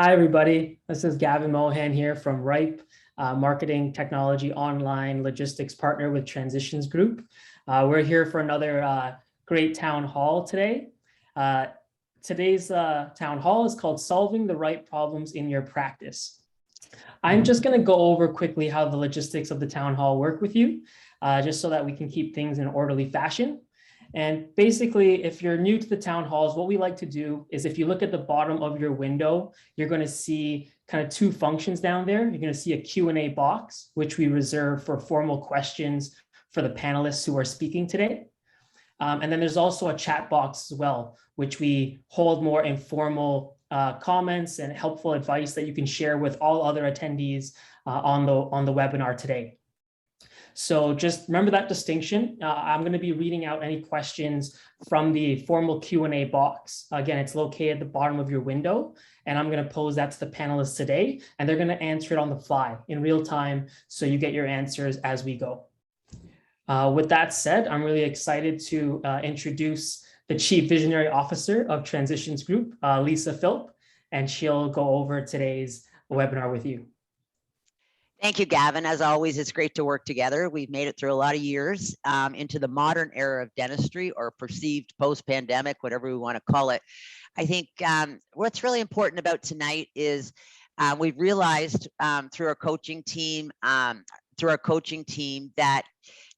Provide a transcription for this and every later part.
Hi, everybody. This is Gavin Mohan here from RIPE, Marketing Technology Online Logistics Partner with Transitions Group. We're here for another great town hall today. Today's town hall is called Solving the Right Problems in Your Practice. I'm just going to go over quickly how the logistics of the town hall work with you, just so that we can keep things in an orderly fashion. And basically, if you're new to the town halls, what we like to do is if you look at the bottom of your window, you're going to see kind of two functions down there. You're going to see a Q&A box, which we reserve for formal questions for the panelists who are speaking today. And then there's also a chat box as well, which we hold more informal comments and helpful advice that you can share with all other attendees on the webinar today. So just remember that distinction. I'm going to be reading out any questions from the formal Q&A box. Again, it's located at the bottom of your window, and I'm going to pose that to the panelists today, and they're going to answer it on the fly in real time, so you get your answers as we go. With that said, I'm really excited to introduce the Chief Visionary Officer of Transitions Group, Lisa Philp, and she'll go over today's webinar with you. Thank you, Gavin. As always, it's great to work together. We've made it through a lot of years into the modern era of dentistry, or perceived post-pandemic, whatever we want to call it. I think what's really important about tonight is we've realized through our coaching team that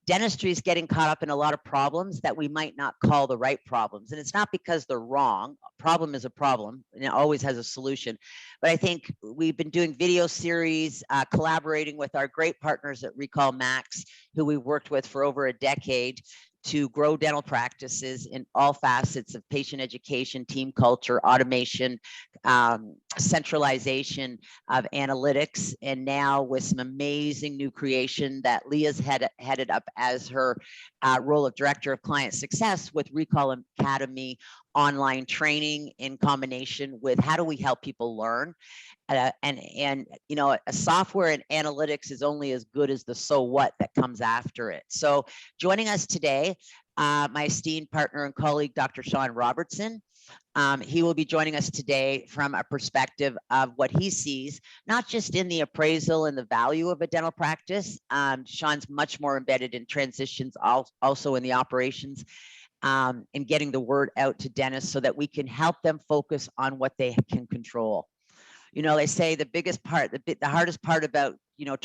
dentistry is getting caught up in a lot of problems that we might not call the right problems. And it's not because they're wrong. A problem is a problem, and it always has a solution. But I think we've been doing video series, collaborating with our great partners at RecallMax, who we've worked with for over a decade, to grow dental practices in all facets of patient education, team culture, automation, centralization of analytics, and now with some amazing new creation that Leah's headed up as her role of Director of Client Success with Recall Academy online training, in combination with how do we help people learn. And you know, a software and analytics is only as good as the so what that comes after it. So joining us today, my esteemed partner and colleague, Dr. Sean Robertson. He will be joining us today from a perspective of what he sees, not just in the appraisal and the value of a dental practice. Sean's much more embedded in transitions, also in the operations, and getting the word out to dentists so that we can help them focus on what they can control. You know, they say the biggest part, the hardest part about, you know,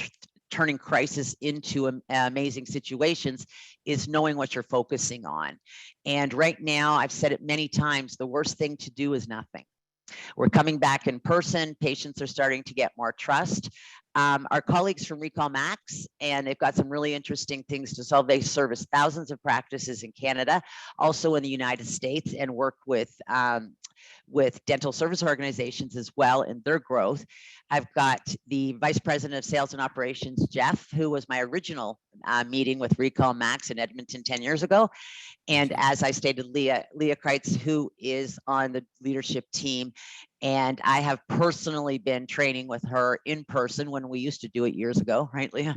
turning crisis into amazing situations is knowing what you're focusing on. And right now, I've said it many times, the worst thing to do is nothing. We're coming back in person. Patients are starting to get more trust. Our colleagues from RecallMax, and they've got some really interesting things to solve. They service thousands of practices in Canada, also in the United States, and work with dental service organizations as well in their growth. I've got the Vice President of Sales and Operations, Jeff, who was my original meeting with RecallMax in Edmonton 10 years ago. And as I stated, Leah Kreitz, who is on the leadership team. And I have personally been training with her in person when we used to do it years ago, right, Leah?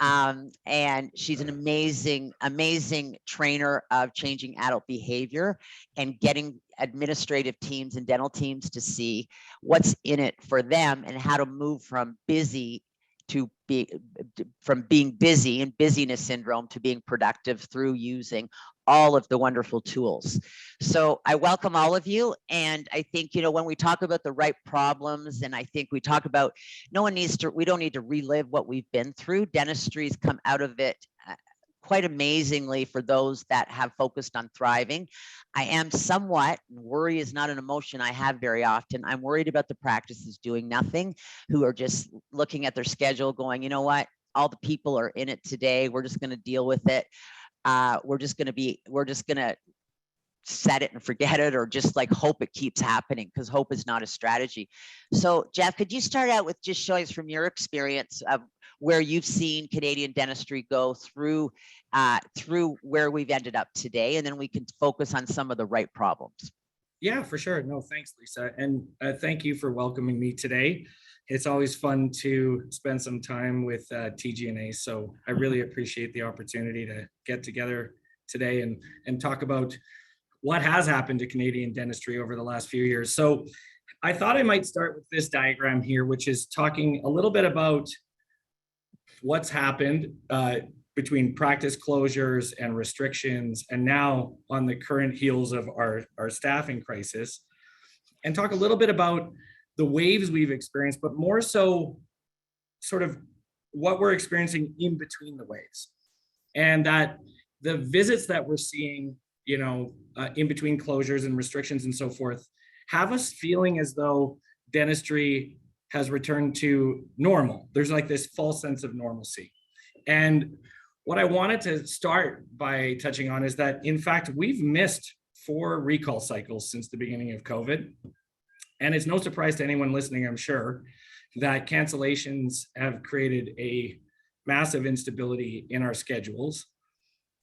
And she's an amazing, amazing trainer of changing adult behavior and getting administrative teams and dental teams to see what's in it for them and how to move from busy to being busy and busyness syndrome to being productive through using all of the wonderful tools. So I welcome all of you. And I think, you know, when we talk about the right problems, and I think we talk about, we don't need to relive what we've been through. Dentistry's come out of it quite amazingly for those that have focused on thriving. I am somewhat, worry is not an emotion I have very often. I'm worried about the practices doing nothing, who are just looking at their schedule going, you know what, all the people are in it today. We're just going to deal with it. We're just going to set it and forget it, or just like hope it keeps happening, because hope is not a strategy. So Jeff, could you start out with just showing us from your experience of where you've seen Canadian dentistry go through where we've ended up today, and then we can focus on some of the right problems. Yeah, for sure. No, thanks, Lisa. And thank you for welcoming me today. It's always fun to spend some time with TGNA. So I really appreciate the opportunity to get together today and talk about what has happened to Canadian dentistry over the last few years. So I thought I might start with this diagram here, which is talking a little bit about what's happened between practice closures and restrictions, and now on the current heels of our staffing crisis, and talk a little bit about the waves we've experienced, but more so sort of what we're experiencing in between the waves. And that the visits that we're seeing, in between closures and restrictions and so forth, have us feeling as though dentistry has returned to normal. There's like this false sense of normalcy. And what I wanted to start by touching on is that, in fact, we've missed 4 recall cycles since the beginning of COVID. And it's no surprise to anyone listening, I'm sure, that cancellations have created a massive instability in our schedules.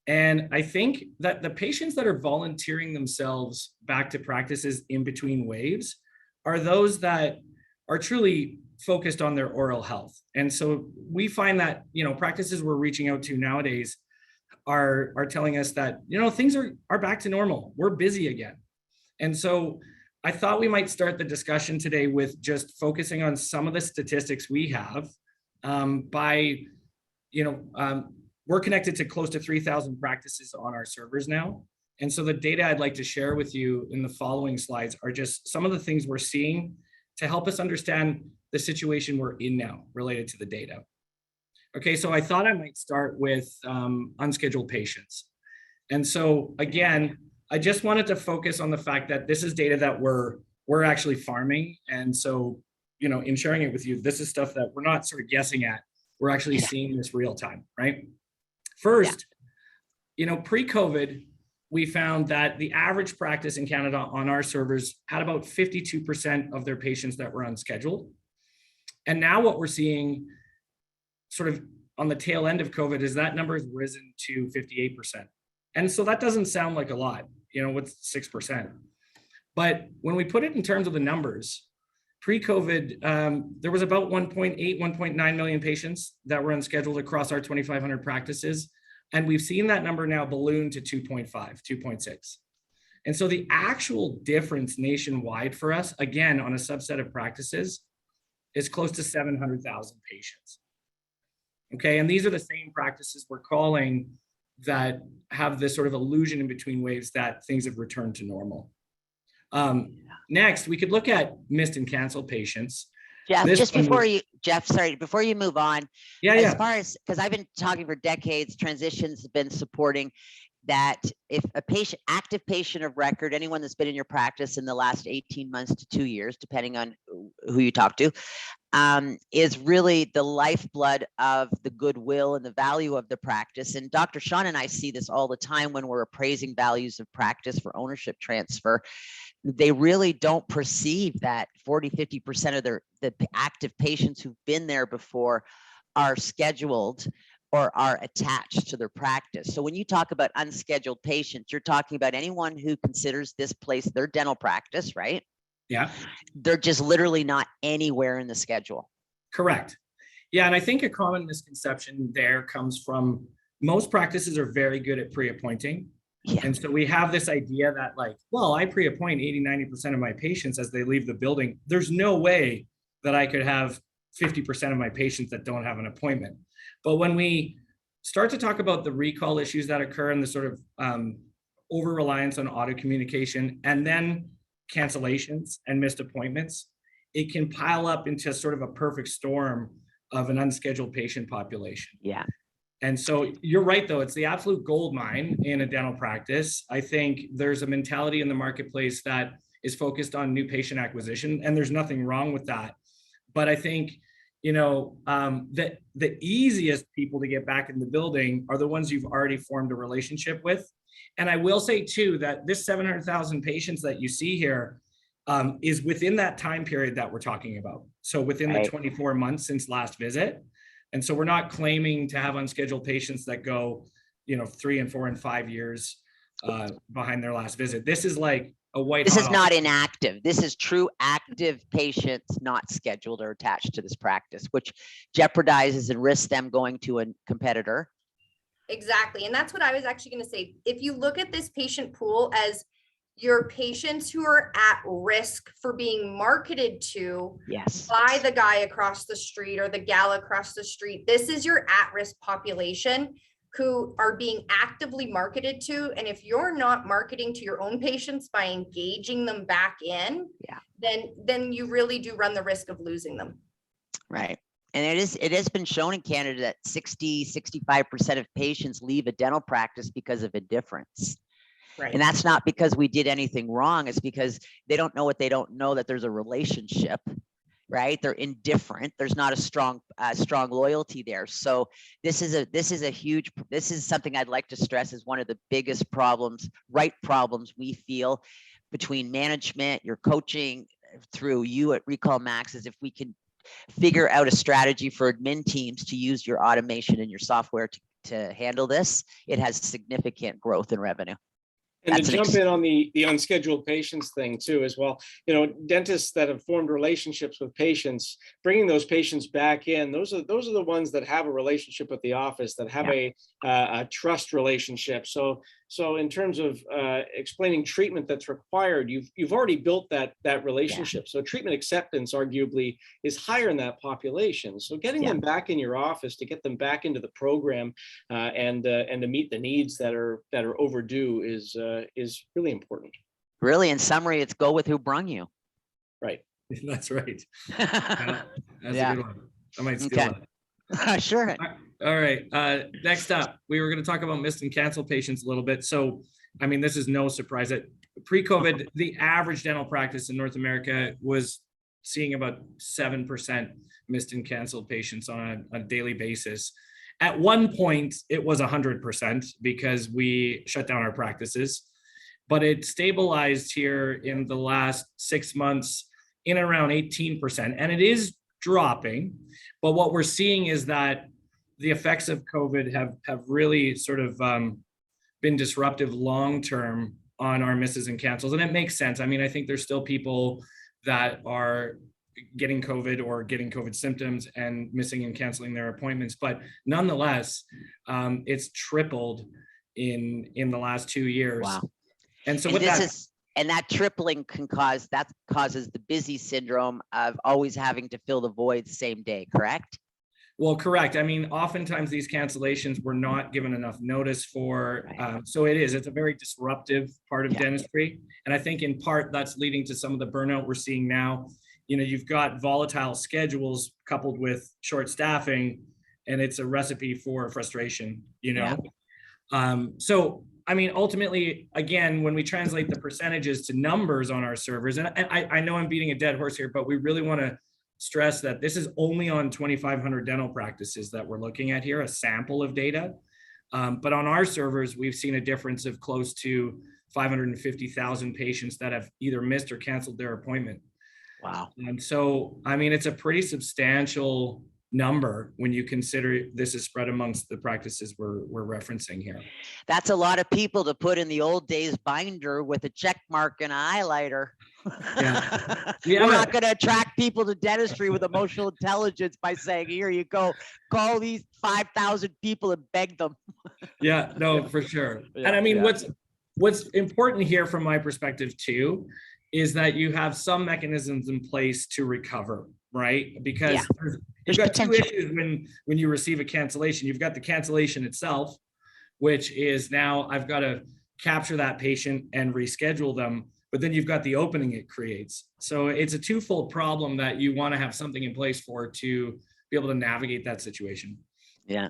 And I think that the patients that are volunteering themselves back to practices in between waves are those that are truly focused on their oral health. And so we find that, practices we're reaching out to nowadays are telling us that, things are back to normal. We're busy again. And so I thought we might start the discussion today with just focusing on some of the statistics we have we're connected to close to 3,000 practices on our servers now. And so the data I'd like to share with you in the following slides are just some of the things we're seeing to help us understand the situation we're in now related to the data. Okay, so I thought I might start with unscheduled patients. And so again, I just wanted to focus on the fact that this is data that we're actually farming. And so, in sharing it with you, this is stuff that we're not sort of guessing at. We're actually seeing this real time, right? First, pre-COVID, we found that the average practice in Canada on our servers had about 52% of their patients that were unscheduled. And now what we're seeing sort of on the tail end of COVID is that number has risen to 58%. And so that doesn't sound like a lot, what's 6%. But when we put it in terms of the numbers, pre-COVID, there was about 1.8, 1.9 million patients that were unscheduled across our 2,500 practices. And we've seen that number now balloon to 2.5, 2.6. And so the actual difference nationwide for us, again, on a subset of practices, is close to 700,000 patients. Okay, and these are the same practices we're calling that have this sort of illusion in between waves that things have returned to normal. Next, we could look at missed and canceled patients. Jeff, before you move on, as far as, because I've been talking for decades, Transitions have been supporting that if a patient, active patient of record, anyone that's been in your practice in the last 18 months to 2 years, depending on who you talk to, is really the lifeblood of the goodwill and the value of the practice. And Dr. Sean and I see this all the time when we're appraising values of practice for ownership transfer. They really don't perceive that 40–50% of the active patients who've been there before are scheduled or are attached to their practice. So when you talk about unscheduled patients, you're talking about anyone who considers this place their dental practice, right? Yeah. They're just literally not anywhere in the schedule. Correct. Yeah, and I think a common misconception there comes from most practices are very good at pre-appointing. Yeah. And so we have this idea that I pre-appoint 80–90% of my patients as they leave the building. There's no way that I could have 50% of my patients that don't have an appointment. But when we start to talk about the recall issues that occur and the sort of over-reliance on auto communication and then cancellations and missed appointments, it can pile up into sort of a perfect storm of an unscheduled patient population. Yeah. And so you're right, though, it's the absolute gold mine in a dental practice. I think there's a mentality in the marketplace that is focused on new patient acquisition, and there's nothing wrong with that. But I think, that the easiest people to get back in the building are the ones you've already formed a relationship with. And I will say, too, that this 700,000 patients that you see here is within that time period that we're talking about. So within the 24 months since last visit. And so we're not claiming to have unscheduled patients that go, 3 and 4 and 5 years behind their last visit. This is like a white. This is not inactive. This is true active patients not scheduled or attached to this practice, which jeopardizes and risks them going to a competitor. Exactly. And that's what I was actually going to say. If you look at this patient pool as your patients who are at risk for being marketed to Yes. by the guy across the street or the gal across the street. This is your at-risk population who are being actively marketed to. And if you're not marketing to your own patients by engaging them back in, then you really do run the risk of losing them. Right. And it has been shown in Canada that 65% of patients leave a dental practice because of indifference. Right. And that's not because we did anything wrong. It's because they don't know what they don't know, that there's a relationship, right? They're indifferent. There's not a strong loyalty there. So this is something I'd like to stress is one of the biggest problems we feel between management, your coaching through you at RecallMax, is if we can figure out a strategy for admin teams to use your automation and your software to handle this, it has significant growth in revenue. And to jump in on the unscheduled patients thing too, as well, dentists that have formed relationships with patients, bringing those patients back in, those are the ones that have a relationship with the office, that have a trust relationship. So in terms of explaining treatment that's required, you've already built that relationship. So treatment acceptance arguably is higher in that population. So getting them back in your office, to get them back into the program and to meet the needs that are overdue is really important. Really, in summary, it's go with who brung you. Right. That's right. That's a good one. I might steal that. Sure. All right. Next up, we were going to talk about missed and canceled patients a little bit. So, I mean, this is no surprise that pre-COVID, the average dental practice in North America was seeing about 7% missed and canceled patients on a daily basis. At one point, it was 100% because we shut down our practices, but it stabilized here in the last 6 months in around 18%. And it is dropping, but what we're seeing is that the effects of COVID have really sort of been disruptive long-term on our misses and cancels. And it makes sense. I mean, I think there's still people that are getting COVID or getting COVID symptoms and missing and canceling their appointments. But nonetheless, it's tripled in the last 2 years. Wow. And so that tripling causes the busy syndrome of always having to fill the void same day, correct? Well, correct. I mean, oftentimes these cancellations were not given enough notice for, so it's a very disruptive part of dentistry. And I think in part that's leading to some of the burnout we're seeing now. You've got volatile schedules coupled with short staffing, and it's a recipe for frustration, So, I mean, ultimately, again, when we translate the percentages to numbers on our servers, and I know I'm beating a dead horse here, but we really want to stress that this is only on 2,500 dental practices that we're looking at here, a sample of data. But on our servers, we've seen a difference of close to 550,000 patients that have either missed or canceled their appointment. Wow. And so, I mean, it's a pretty substantial number when you consider this is spread amongst the practices we're referencing here. That's a lot of people to put in the old days binder with a check mark and a highlighter. We're not going to attract people to dentistry with emotional intelligence by saying, here you go, call these 5,000 people and beg them. Yeah, no, for sure. And I mean, what's important here from my perspective too, is that you have some mechanisms in place to recover, right? Because you've got two issues when you receive a cancellation. You've got the cancellation itself, which is now I've got to capture that patient and reschedule them, but then you've got the opening it creates. So it's a twofold problem that you want to have something in place for to be able to navigate that situation. Yeah.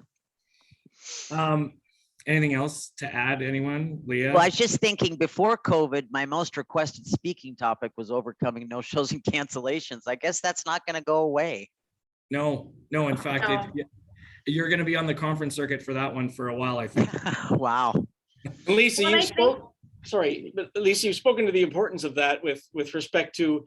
Anything else to add, anyone? Leah? Well, I was just thinking before COVID, my most requested speaking topic was overcoming no-shows and cancellations. I guess that's not going to go away. No, in fact, you're going to be on the conference circuit for that one for a while, I think. Wow. Lisa, you've spoken to the importance of that with respect to,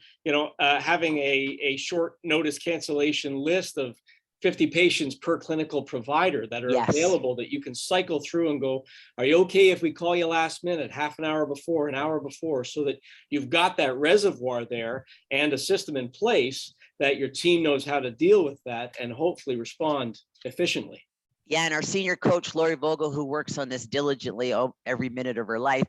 having a short notice cancellation list of 50 patients per clinical provider that are available, that you can cycle through and go, are you okay if we call you last minute, half an hour before, an hour before, so that you've got that reservoir there and a system in place that your team knows how to deal with that and hopefully respond efficiently. Yeah, and our senior coach, Lori Vogel, who works on this diligently every minute of her life,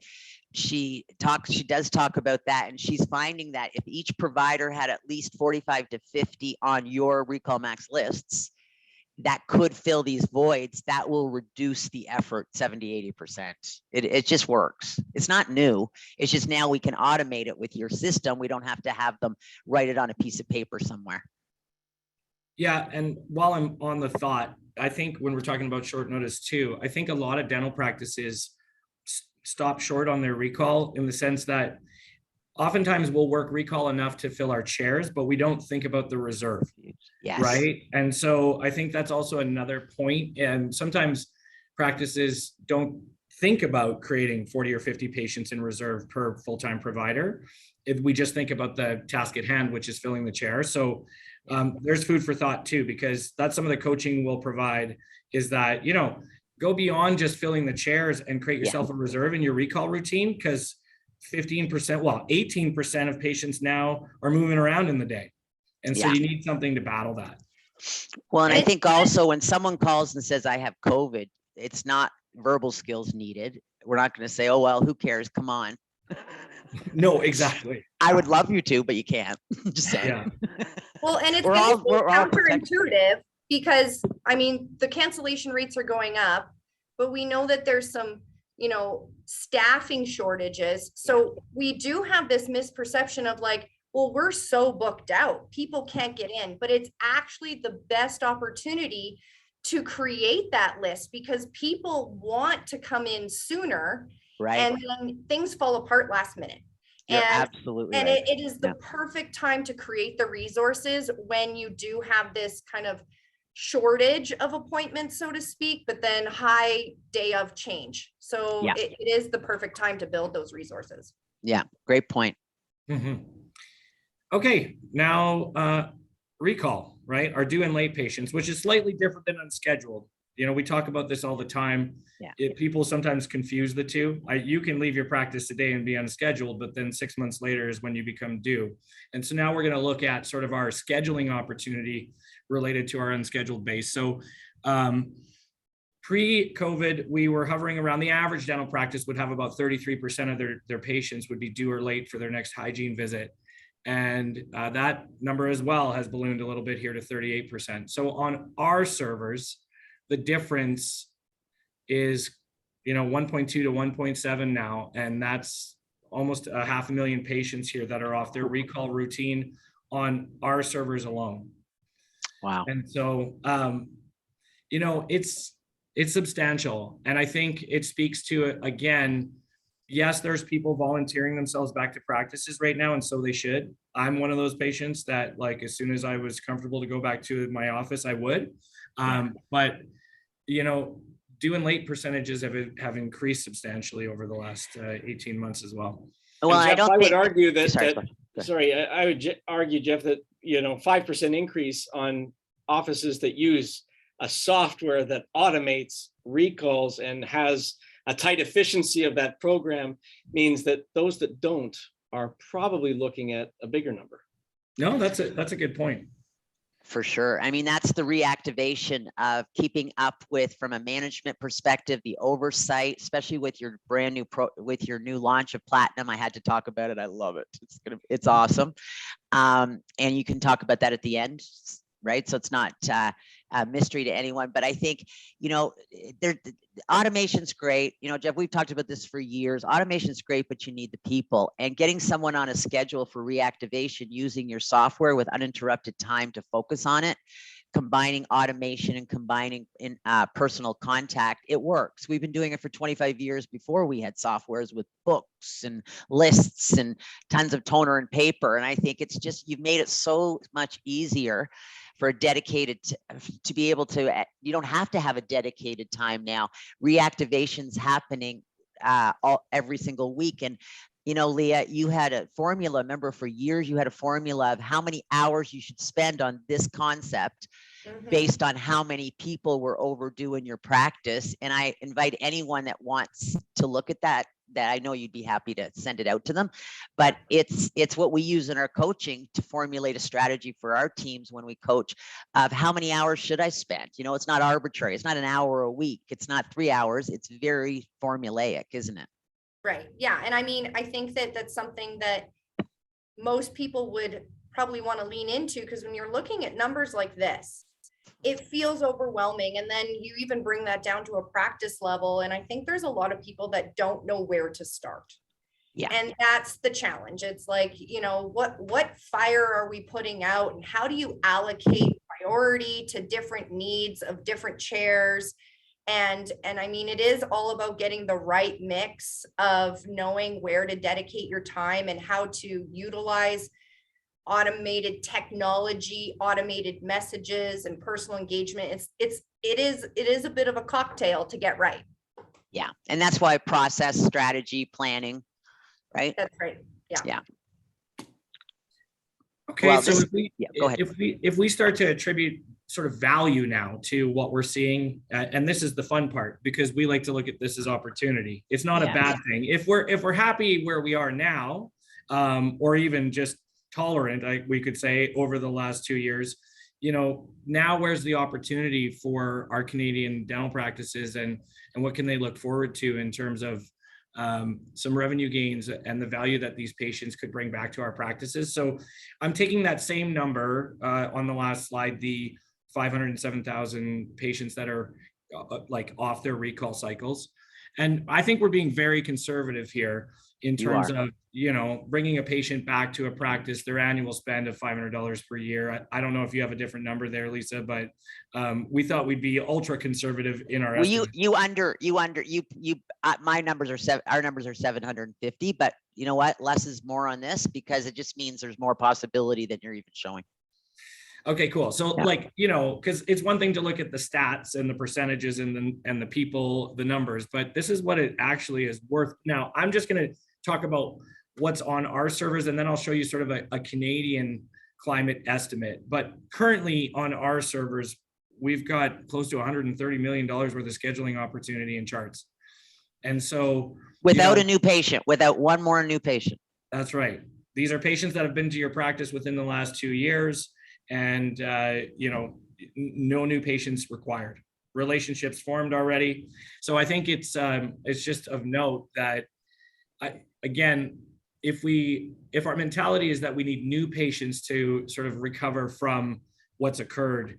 she does talk about that, and she's finding that if each provider had at least 45 to 50 on your RecallMax lists that could fill these voids, that will reduce the effort 70–80%. It just works. It's not new. It's just now we can automate it with your system. We don't have to have them write it on a piece of paper somewhere. Yeah, and while I'm on the thought, I think when we're talking about short notice too, I think a lot of dental practices stop short on their recall in the sense that oftentimes we'll work recall enough to fill our chairs, but we don't think about the reserve. Yes. Right. And so I think that's also another point. And sometimes practices don't think about creating 40 or 50 patients in reserve per full-time provider. If we just think about the task at hand, which is filling the chair. So there's food for thought too, because that's some of the coaching we'll provide is that, you know, go beyond just filling the chairs and create yourself a reserve in your recall routine, because 15%, well, 18% of patients now are moving around in the day. And so you need something to battle that. Well, and I think also when someone calls and says, I have COVID, it's not verbal skills needed. We're not going to say, oh, well, who cares? Come on. No, exactly. I would love you to, but you can't. Just saying. Yeah. Well, and it's We're all counterintuitive because, I mean, the cancellation rates are going up, but we know that there's some, you know, staffing shortages. So we do have this misperception of like, well, we're so booked out, people can't get in, but it's actually the best opportunity to create that list because people want to come in sooner, right? And then things fall apart last minute. You're and absolutely and right. it is the perfect time to create the resources when you do have this kind of shortage of appointments, so to speak, but then high day of change. So it is the perfect time to build those resources. Yeah, great point. Mm-hmm. Okay, now recall, right? Our due and late patients, which is slightly different than unscheduled. You know, we talk about this all the time. People sometimes confuse the two. You can leave your practice today and be unscheduled, but then 6 months later is when you become due. And so now we're going to look at sort of our scheduling opportunity related to our unscheduled base. So pre-COVID, we were hovering around, the average dental practice would have about 33% of their patients would be due or late for their next hygiene visit. And that number as well has ballooned a little bit here to 38%. So on our servers, the difference is, you know, 1.2 to 1.7 now. And that's almost 500,000 patients here that are off their recall routine on our servers alone. Wow. And so, you know, it's substantial. And I think it speaks to, again, yes, there's people volunteering themselves back to practices right now, and so they should. I'm one of those patients that, like, as soon as I was comfortable to go back to my office, I would. But, you know, due and late percentages have increased substantially over the last 18 months as well. Well, Jeff, I would argue that, I would argue, Jeff, that, you know, 5% increase on offices that use a software that automates recalls and has a tight efficiency of that program means that those that don't are probably looking at a bigger number. No, that's a good point. For sure. I mean, that's the reactivation of keeping up with, from a management perspective, the oversight, especially with your brand new with your new launch of Platinum. I had to talk about it. I love it. It's awesome. And you can talk about that at the end, right? So it's not a mystery to anyone, but I think, you know, automation's great. You know, Jeff, we've talked about this for years. Automation's great, but you need the people, and getting someone on a schedule for reactivation using your software with uninterrupted time to focus on it, combining automation and combining in personal contact, it works. We've been doing it for 25 years before we had softwares with books and lists and tons of toner and paper. And I think it's just, you've made it so much easier for a dedicated to be able to, you don't have to have a dedicated time now. Reactivation's happening every single week. And, you know, Leah, you had a formula, remember, for years, you had a formula of how many hours you should spend on this concept based on how many people were overdue in your practice. And I invite anyone that wants to look at that I know you'd be happy to send it out to them, but it's what we use in our coaching to formulate a strategy for our teams when we coach of how many hours should I spend? You know, it's not arbitrary. It's not an hour a week. It's not 3 hours. It's very formulaic, isn't it? Right. Yeah. And I mean, I think that that's something that most people would probably want to lean into, because when you're looking at numbers like this, it feels overwhelming. And then you even bring that down to a practice level. And I think there's a lot of people that don't know where to start. Yeah. And that's the challenge. It's like, you know, what fire are we putting out, and how do you allocate priority to different needs of different chairs? And I mean, it is all about getting the right mix of knowing where to dedicate your time and how to utilize automated technology, automated messages, and personal engagement. It is a bit of a cocktail to get right. Yeah. And that's why process, strategy, planning, right? That's right. Yeah. Yeah. Okay, Well, so this- if we, yeah, go ahead. if we start to attribute sort of value now to what we're seeing, and this is the fun part, because we like to look at this as opportunity. It's not a Yeah. bad thing. If we're happy where we are now, or even just tolerant, we could say, over the last 2 years, you know, now where's the opportunity for our Canadian dental practices, and what can they look forward to in terms of some revenue gains and the value that these patients could bring back to our practices. So I'm taking that same number on the last slide, the 507,000 patients that are like off their recall cycles. And I think we're being very conservative here in terms of, you know, bringing a patient back to a practice, their annual spend of $500 per year. I don't know if you have a different number there, Lisa, but we thought we'd be ultra conservative in our Well, estimates. my numbers are our numbers are 750, but you know what? Less is more on this, because it just means there's more possibility than you're even showing. Okay, cool. So Yeah. like, you know, because it's one thing to look at the stats and the percentages and the people, the numbers, but this is what it actually is worth. Now, I'm just going to talk about what's on our servers, and then I'll show you sort of a Canadian climate estimate. But currently on our servers, we've got close to $130 million worth of scheduling opportunity in charts. And so Without a new patient, without one more new patient. that's right. These are patients that have been to your practice within the last 2 years, and you know, no new patients required. Relationships formed already. So I think it's just of note that again, if our mentality is that we need new patients to sort of recover from what's occurred,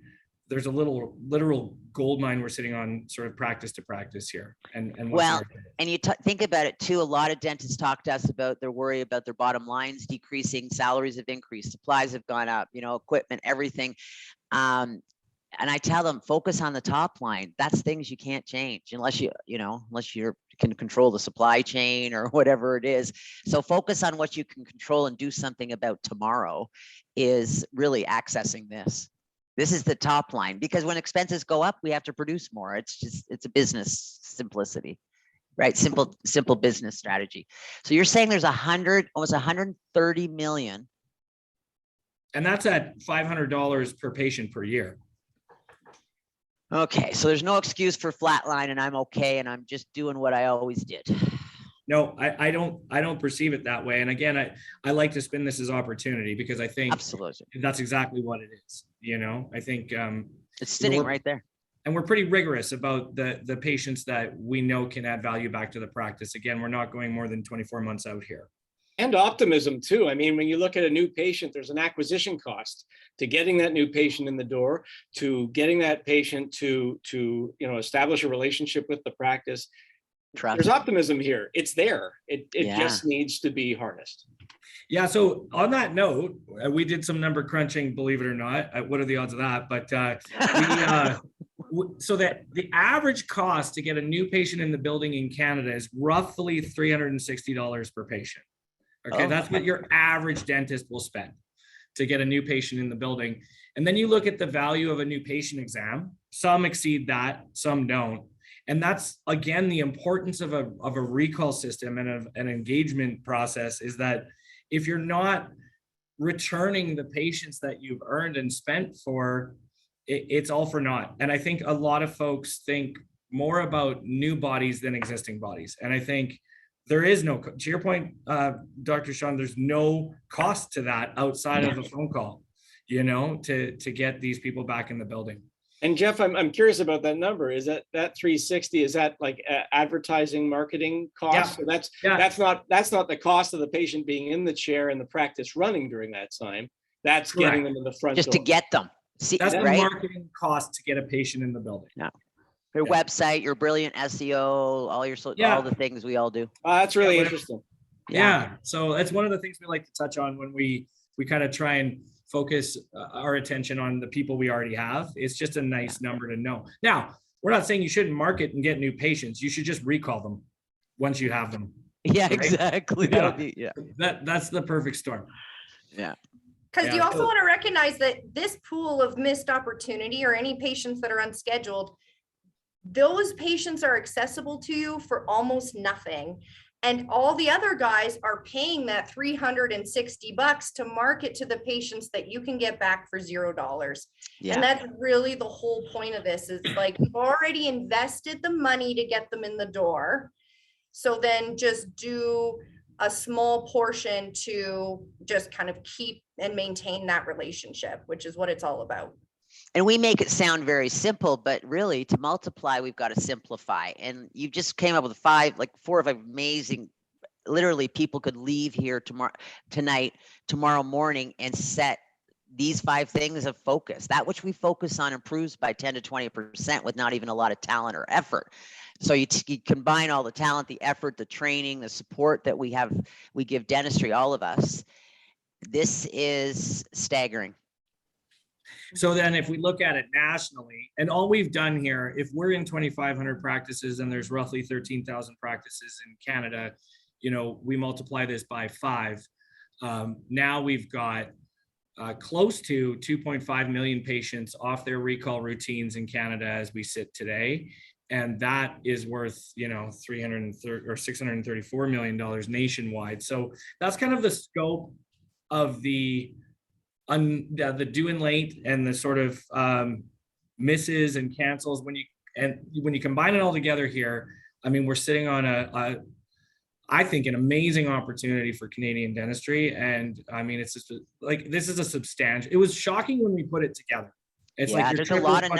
there's a literal gold mine we're sitting on, sort of practice to practice here. And Well, and you think about it too, a lot of dentists talk to us about their worry about their bottom lines decreasing, salaries have increased, supplies have gone up, you know, equipment, everything. And I tell them, focus on the top line. That's things you can't change unless you can control the supply chain or whatever it is. So focus on what you can control and do something about tomorrow is really accessing this. This is the top line, because when expenses go up, we have to produce more. It's a business simplicity, right? Simple business strategy. So you're saying there's almost 130 million. And that's at $500 per patient per year. Okay, so there's no excuse for flatline, and I'm okay, and I'm just doing what I always did. No, I don't perceive it that way. And again, I like to spin this as opportunity, because I think Absolutely, that's exactly what it is. You know, I think it's sitting right there. and we're pretty rigorous about the patients that we know can add value back to the practice. Again, we're not going more than 24 months out here. And optimism too. I mean, when you look at a new patient, there's an acquisition cost to getting that new patient in the door, to getting that patient to you know, establish a relationship with the practice. Trust. There's optimism here. It's there. It Yeah. just needs to be harnessed. Yeah. So on that note, we did some number crunching, believe it or not. What are the odds of that? But so that the average cost to get a new patient in the building in Canada is roughly $360 per patient. Okay, that's what your average dentist will spend to get a new patient in the building. And then you look at the value of a new patient exam. Some exceed that, some don't. And that's, again, the importance of a recall system and of an engagement process, is that if you're not returning the patients that you've earned and spent for, it's all for naught. And I think a lot of folks think more about new bodies than existing bodies. And I think there is no, to your point, Dr. Sean, there's no cost to that outside of a phone call, you know, to get these people back in the building. And Jeff, I'm curious about that number. Is that 360? Is that like advertising, marketing costs? So that's not the cost of the patient being in the chair and the practice running during that time. That's getting them in the front Just door. to get them. See, That's the right? marketing cost to get a patient in the building. Yeah. Your website, your brilliant SEO, all your all the things we all do. That's really interesting. Yeah. So that's one of the things we like to touch on when we kind of try and focus our attention on the people we already have. It's just a nice number to know. Now, we're not saying you shouldn't market and get new patients. You should just recall them once you have them. Yeah, right? exactly. That's the perfect storm. Yeah. Because you also want to recognize that this pool of missed opportunity or any patients that are unscheduled, those patients are accessible to you for almost nothing. And all the other guys are paying that $360 to market to the patients that you can get back for $0. Yeah. And that's really the whole point of this is like, you've already invested the money to get them in the door. So then just do a small portion to just kind of keep and maintain that relationship, which is what it's all about. And we make it sound very simple, but really to multiply, we've got to simplify. And you just came up with 4 or 5 amazing, literally people could leave here tomorrow morning and set these 5 things of focus. That which we focus on improves by 10 to 20% with not even a lot of talent or effort. So you combine all the talent, the effort, the training, the support that we give dentistry, all of us. This is staggering. So then if we look at it nationally, and all we've done here, if we're in 2,500 practices and there's roughly 13,000 practices in Canada, we multiply this by 5. Now we've got close to 2.5 million patients off their recall routines in Canada as we sit today. And that is worth, $330 or $634 million nationwide. So that's kind of the scope of the due and late and the sort of misses and cancels when you combine it all together here. I mean, we're sitting on I think an amazing opportunity for Canadian dentistry. And I mean, it's just this is a substantial, it was shocking when we put it together. It's there's a lot of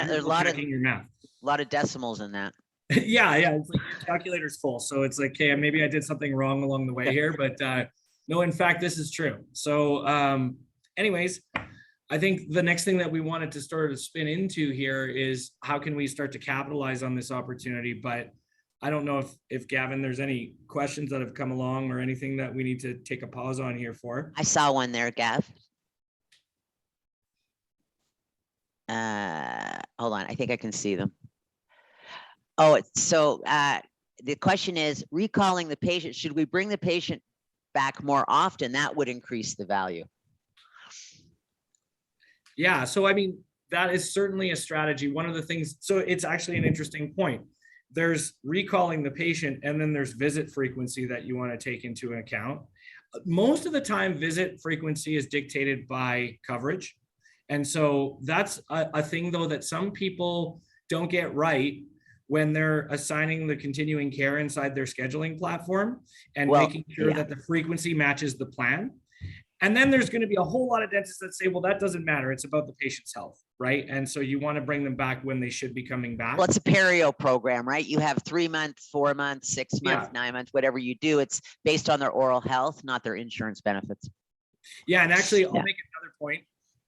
your math. A lot of decimals in that. yeah. It's like your calculator's full. So it's like, hey, maybe I did something wrong along the way here, but no, in fact, this is true. So anyways, I think the next thing that we wanted to start to spin into here is how can we start to capitalize on this opportunity? But I don't know if Gavin, there's any questions that have come along or anything that we need to take a pause on here for. I saw one there, Gav. Hold on, I think I can see them. Oh, so the question is, recalling the patient, should we bring the patient back more often? That would increase the value. Yeah, so I mean, that is certainly a strategy. One of the things, so it's actually an interesting point. There's recalling the patient, and then there's visit frequency that you want to take into account. Most of the time, visit frequency is dictated by coverage. And so that's a thing, though, that some people don't get right when they're assigning the continuing care inside their scheduling platform and making sure that the frequency matches the plan. And then there's going to be a whole lot of dentists that say, well, that doesn't matter. It's about the patient's health, right? And so you want to bring them back when they should be coming back. Well, it's a perio program, right? You have 3 months, 4 months, 6 months, 9 months, whatever you do. It's based on their oral health, not their insurance benefits. Yeah, and actually, I'll make another point.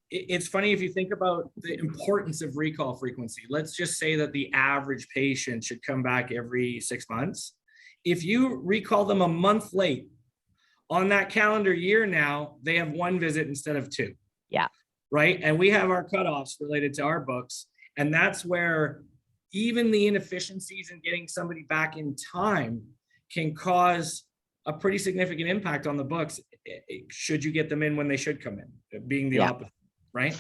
It's funny if you think about the importance of recall frequency. Let's just say that the average patient should come back every 6 months. If you recall them a month late, on that calendar year now, they have 1 visit instead of 2. Yeah. Right. And we have our cutoffs related to our books. And that's where even the inefficiencies in getting somebody back in time can cause a pretty significant impact on the books. Should you get them in when they should come in, being the opposite, right?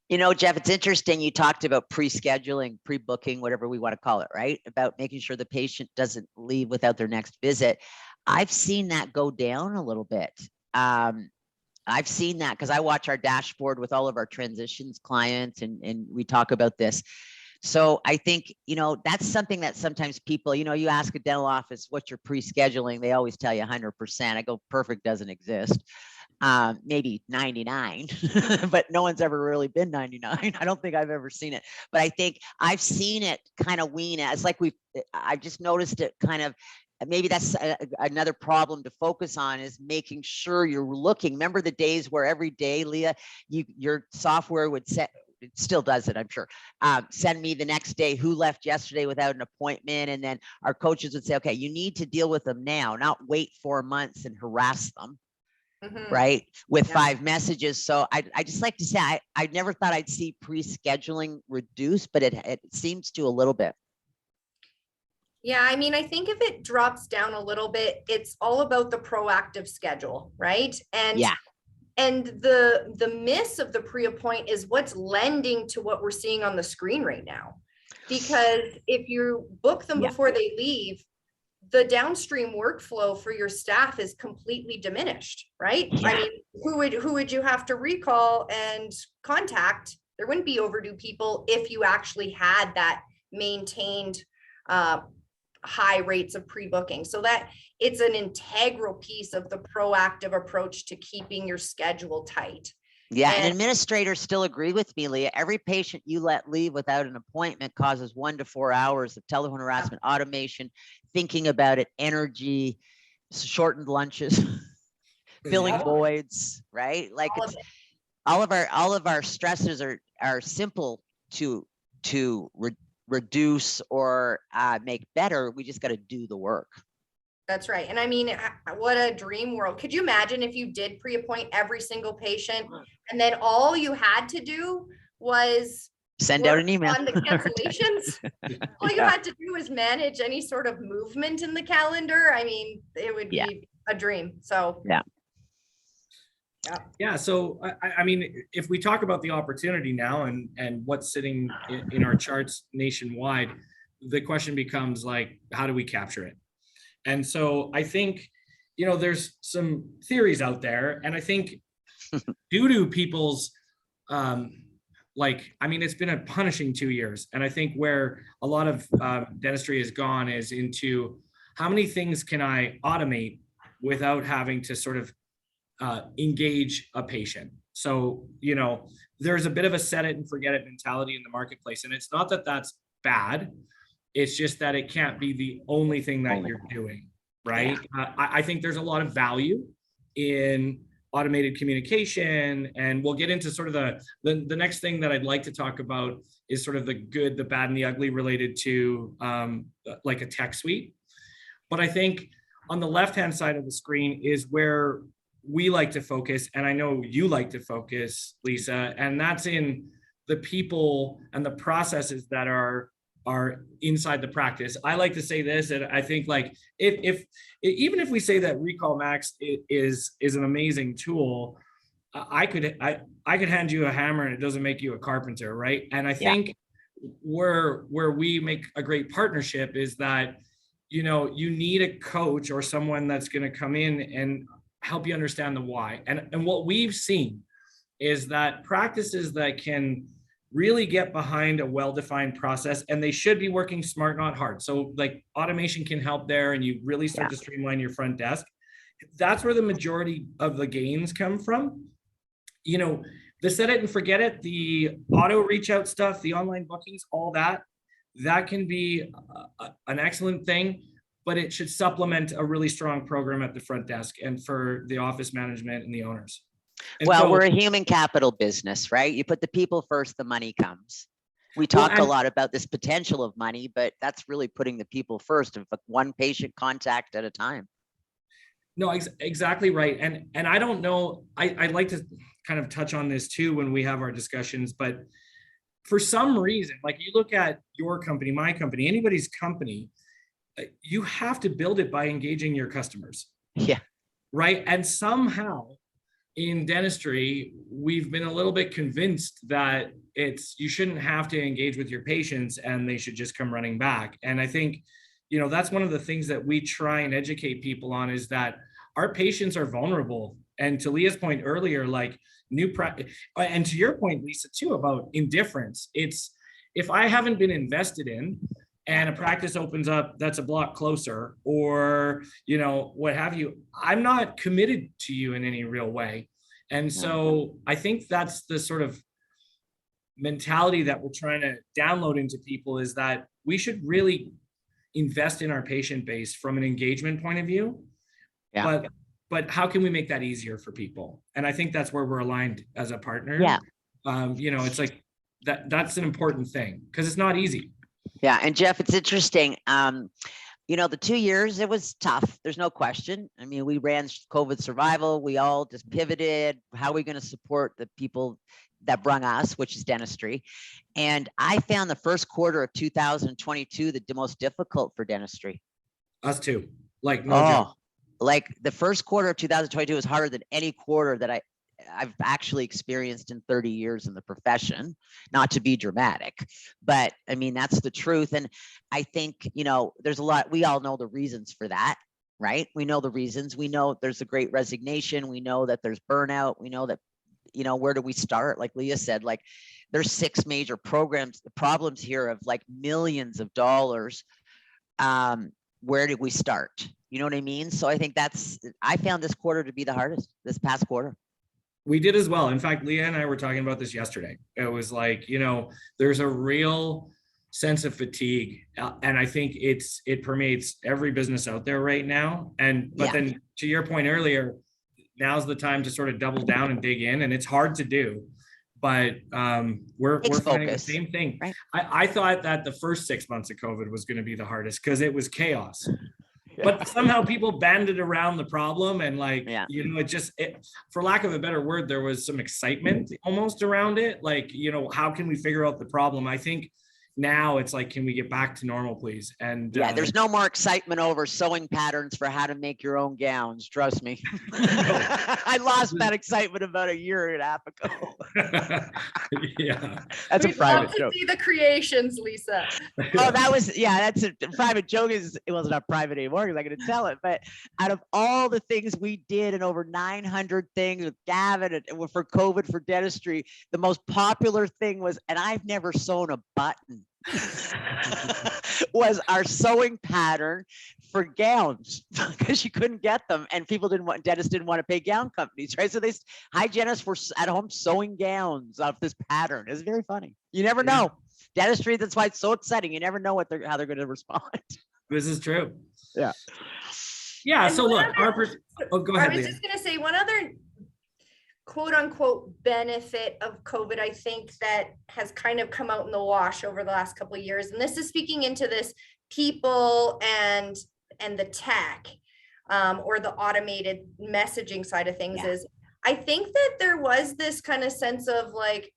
Jeff, it's interesting. You talked about pre-scheduling, pre-booking, whatever we want to call it, right? About making sure the patient doesn't leave without their next visit. I've seen that go down a little bit. I've seen that because I watch our dashboard with all of our transitions clients and we talk about this. So I think, that's something that sometimes people, you ask a dental office, what's your pre-scheduling? They always tell you 100%. I go, perfect doesn't exist. maybe 99, but no one's ever really been 99. I don't think I've ever seen it, but I think I've seen it kind of wean. It's like I've just noticed it kind of, maybe that's another problem to focus on, is making sure you're looking. Remember the days where every day, Leah, your software would set, it still does it, I'm sure, send me the next day who left yesterday without an appointment. And then our coaches would say, okay, you need to deal with them now, not wait 4 months and harass them. Right, with 5 messages. So I just like to say, I never thought I'd see pre-scheduling reduce, but it seems to a little bit. Yeah, I mean, I think if it drops down a little bit, it's all about the proactive schedule, right? And yeah, and the miss of the pre-appoint is what's lending to what we're seeing on the screen right now. Because if you book them before they leave, the downstream workflow for your staff is completely diminished, right? Yeah. I mean, who would you have to recall and contact? There wouldn't be overdue people if you actually had that maintained high rates of pre-booking. So that it's an integral piece of the proactive approach to keeping your schedule tight. Yeah, and administrators still agree with me, Leah. Every patient you let leave without an appointment causes 1 to 4 hours of telephone harassment, automation, thinking about it, energy, shortened lunches, filling voids, right? Like it's all of our stresses are simple to reduce or make better. We just got to do the work. That's right. And I mean, what a dream world. Could you imagine if you did pre-appoint every single patient and then all you had to do was send out an email on the cancellations? All you had to do was manage any sort of movement in the calendar. I mean, it would be a dream. So yeah. So I mean, if we talk about the opportunity now and what's sitting in our charts nationwide, the question becomes like, how do we capture it? And so I think, there's some theories out there, and I think due to people's, it's been a punishing 2 years. And I think where a lot of dentistry has gone is into how many things can I automate without having to sort of engage a patient. So, there's a bit of a set it and forget it mentality in the marketplace. And it's not that that's bad. It's just that it can't be the only thing that you're doing, right? I think there's a lot of value in automated communication, and we'll get into sort of the next thing that I'd like to talk about is sort of the good, the bad, and the ugly related to like a tech suite. But I think on the left-hand side of the screen is where we like to focus, and I know you like to focus, Lisa, and that's in the people and the processes that are inside the practice. I like to say this, and I think like if even if we say that RecallMax is an amazing tool, I could hand you a hammer and it doesn't make you a carpenter, right? And I think where we make a great partnership is that you need a coach or someone that's going to come in and help you understand the why. And what we've seen is that practices that can really get behind a well-defined process, and they should be working smart, not hard. So like automation can help there, and you really start to streamline your front desk. That's where the majority of the gains come from. The set it and forget it, the auto reach out stuff, the online bookings, all that can be an excellent thing, but it should supplement a really strong program at the front desk and for the office management and the owners. And well, so, we're a human capital business, right? You put the people first, the money comes. We talk a lot about this potential of money, but that's really putting the people first, of one patient contact at a time. No, exactly right. And I don't know, I'd like to kind of touch on this too when we have our discussions, but for some reason, like you look at your company, my company, anybody's company, you have to build it by engaging your customers. Yeah. Right. And somehow in dentistry, we've been a little bit convinced that you shouldn't have to engage with your patients and they should just come running back. And I think, that's one of the things that we try and educate people on, is that our patients are vulnerable. And to Leah's point earlier, like and to your point, Lisa, too, about indifference, it's if I haven't been invested in and a practice opens up that's a block closer, or what have you, I'm not committed to you in any real way. And so I think that's the sort of mentality that we're trying to download into people, is that we should really invest in our patient base from an engagement point of view. Yeah. But how can we make that easier for people? And I think that's where we're aligned as a partner. Yeah. It's like that's an important thing, because it's not easy. Yeah. And Jeff, it's interesting. The 2 years, it was tough. There's no question. I mean, we ran COVID survival. We all just pivoted. How are we going to support the people that brung us, which is dentistry? And I found the first quarter of 2022 the most difficult for dentistry. Us too. Like, no joke. Like the first quarter of 2022 was harder than any quarter that I've actually experienced in 30 years in the profession, not to be dramatic, but I mean, that's the truth. And I think, there's a lot, we all know the reasons for that, right? We know the reasons. We know there's a great resignation. We know that there's burnout. We know that, where do we start? Like Leah said, like there's 6 major programs, the problems here of like millions of dollars. Where did we start? You know what I mean? So I think I found this quarter to be the hardest, this past quarter. We did as well. In fact, Leah and I were talking about this yesterday. It was like, there's a real sense of fatigue. And I think it permeates every business out there right now. But then to your point earlier, now's the time to sort of double down and dig in. And it's hard to do, but we're finding the same thing. Right. I thought that the first 6 months of COVID was going to be the hardest because it was chaos. But somehow people banded around the problem, and for lack of a better word, there was some excitement almost around it. Like, how can we figure out the problem? I think now it's like, can we get back to normal, please? And there's no more excitement over sewing patterns for how to make your own gowns. Trust me. I lost that excitement about a year and a half ago. Yeah. That's a private joke. See the creations, Lisa. Oh, that's a private joke. It wasn't a private anymore because I could tell it. But out of all the things we did, and over 900 things with Gavin and for COVID for dentistry, the most popular thing was, and I've never sewn a button, was our sewing pattern for gowns, because you couldn't get them, and dentists didn't want to pay gown companies, right? So hygienists were at home sewing gowns off this pattern. It's very funny. You never know. Dentistry, that's why it's so exciting. You never know how they're going to respond. This is true. Yeah. Yeah. And so look, go ahead. I was just going to say one other quote unquote benefit of COVID, I think, that has kind of come out in the wash over the last couple of years. And this is speaking into this people and the tech or the automated messaging side of things, is I think that there was this kind of sense of like,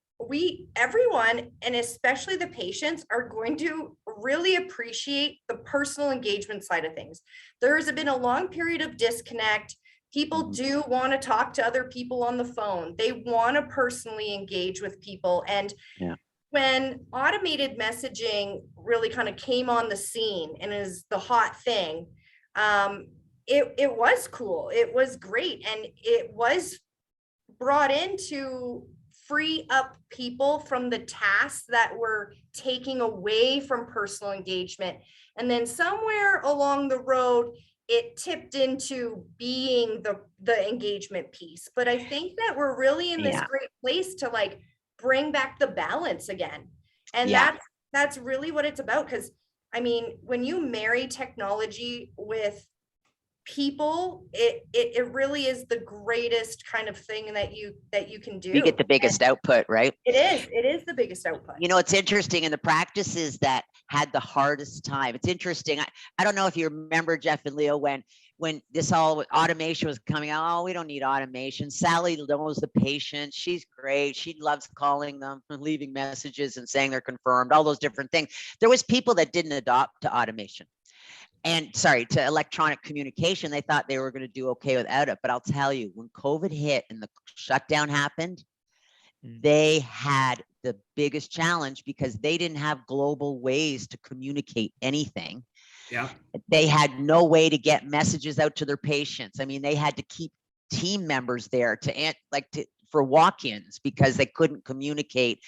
everyone, and especially the patients, are going to really appreciate the personal engagement side of things. There's been a long period of disconnect. People do want to talk to other people on the phone. They want to personally engage with people. And when automated messaging really kind of came on the scene and is the hot thing, it was cool. It was great. And it was brought in to free up people from the tasks that were taking away from personal engagement. And then somewhere along the road, it tipped into being the engagement piece. But I think that we're really in this great place to like bring back the balance again. And that's really what it's about. Because I mean, when you marry technology with people, it really is the greatest kind of thing that you can do. You get the biggest output, right? It is the biggest output. It's interesting, in the practices that had the hardest time. It's interesting. I don't know if you remember, Jeff and Leo, when this all automation was coming out. Oh, we don't need automation. Sally knows the patient. She's great. She loves calling them and leaving messages and saying they're confirmed, all those different things. There was people that didn't adopt to automation. To electronic communication. They thought they were going to do okay without it. But I'll tell you, when COVID hit and the shutdown happened, they had the biggest challenge because they didn't have global ways to communicate anything. Yeah. They had no way to get messages out to their patients. I mean, they had to keep team members there for walk-ins because they couldn't communicate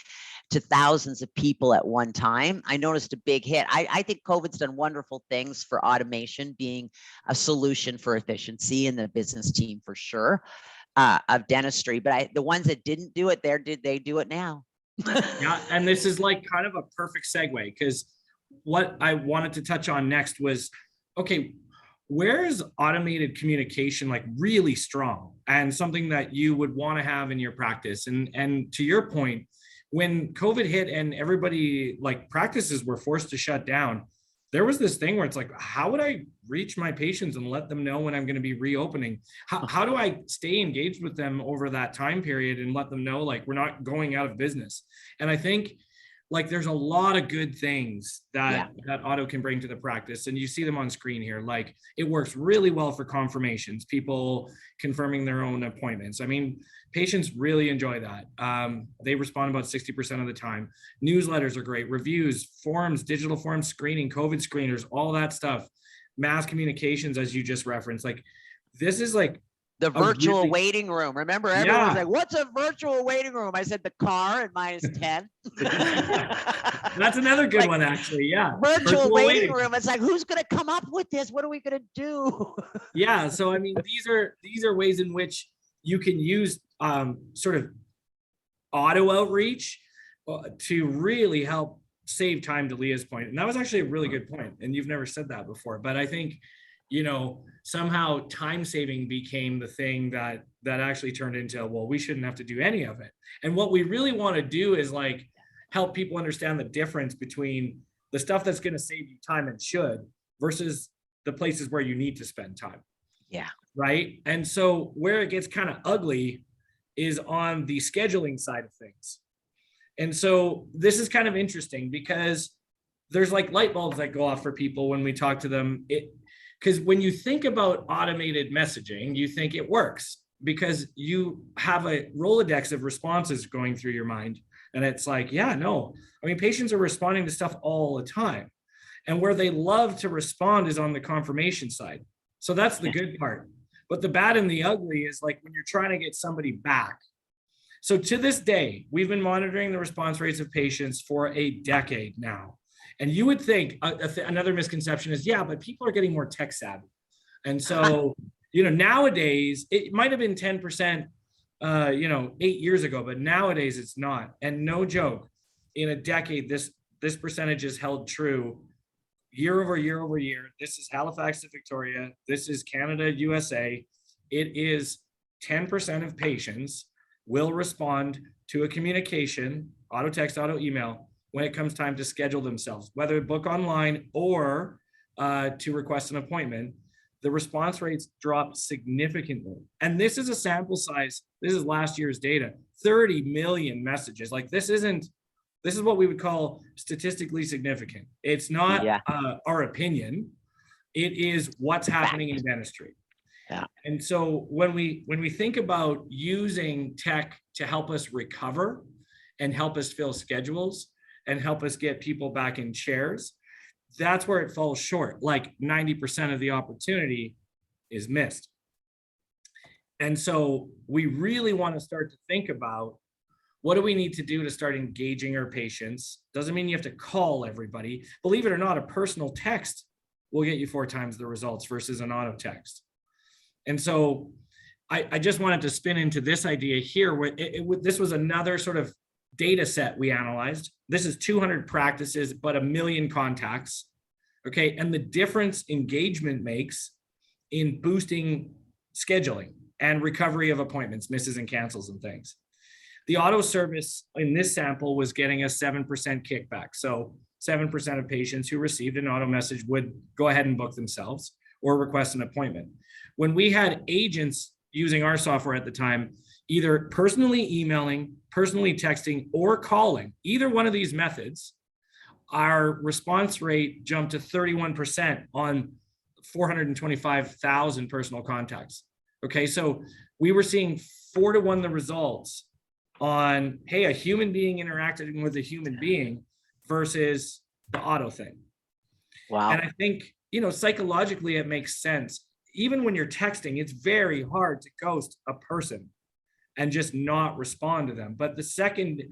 to thousands of people at one time. I noticed a big hit. I think COVID's done wonderful things for automation being a solution for efficiency in the business team for sure. of dentistry, but the ones that didn't do it there, did they do it now? Yeah, and this is like kind of a perfect segue, because what I wanted to touch on next was, okay, where is automated communication like really strong and something that you would want to have in your practice? And to your point, when COVID hit and everybody, like, practices were forced to shut down, there was this thing where it's like, how would I reach my patients and let them know when I'm going to be reopening? How do I stay engaged with them over that time period and let them know, like, we're not going out of business? And I think, like, there's a lot of good things that auto can bring to the practice, and you see them on screen here. Like, it works really well for confirmations, people confirming their own appointments. I mean, patients really enjoy that. They respond about 60% of the time. Newsletters are great, reviews, forms, digital forms, screening, COVID screeners, all that stuff. Mass communications, as you just referenced. Like, this is like the virtual waiting room. Remember, everyone's like, what's a virtual waiting room? I said the car and -10. That's another good one, actually. Yeah. Virtual waiting room. It's like, who's going to come up with this? What are we going to do? Yeah. So, I mean, these are ways in which you can use sort of auto outreach to really help save time, to Leah's point. And that was actually a really good point. And you've never said that before, but I think, you know, somehow time saving became the thing that actually turned into, well, we shouldn't have to do any of it. And what we really want to do is, like, help people understand the difference between the stuff that's going to save you time and should versus the places where you need to spend time. Yeah. Right. And so where it gets kind of ugly is on the scheduling side of things. And so this is kind of interesting because there's like light bulbs that go off for people when we talk to them. Because when you think about automated messaging, you think it works because you have a Rolodex of responses going through your mind. And it's like, yeah, no, I mean, patients are responding to stuff all the time. And where they love to respond is on the confirmation side. So that's the good part. But the bad and the ugly is, like, when you're trying to get somebody back. So to this day, we've been monitoring the response rates of patients for a decade now. And you would think another misconception is, yeah, but people are getting more tech savvy. And so, you know, nowadays, it might have been 10%, 8 years ago, but nowadays it's not. And no joke, in a decade, this percentage is held true year over year over year. This is Halifax to Victoria. This is Canada, USA. It is 10% of patients will respond to a communication, auto text, auto email, when it comes time to schedule themselves, whether book online or to request an appointment. The response rates drop significantly. And this is a sample size. This is last year's data, 30 million messages. Like, this is what we would call statistically significant. It's not our opinion. It is what's happening in dentistry. Yeah. And so when we think about using tech to help us recover and help us fill schedules and help us get people back in chairs, that's where it falls short. Like, 90% of the opportunity is missed. And so we really want to start to think about, what do we need to do to start engaging our patients? Doesn't mean you have to call everybody. Believe it or not, a personal text will get you 4 times the results versus an auto text. And so I just wanted to spin into this idea here, where this was another sort of data set we analyzed. This is 200 practices, but 1 million contacts. Okay. And the difference engagement makes in boosting scheduling and recovery of appointments, misses and cancels and things. The auto service in this sample was getting a 7% kickback. So 7% of patients who received an auto message would go ahead and book themselves or request an appointment. When we had agents using our software at the time, either personally emailing, personally texting, or calling, either one of these methods, our response rate jumped to 31% on 425,000 personal contacts. Okay, so we were seeing 4 to 1 the results on, hey, a human being interacting with a human being versus the auto thing. Wow. And I think, psychologically it makes sense. Even when you're texting, it's very hard to ghost a person and just not respond to them. But the second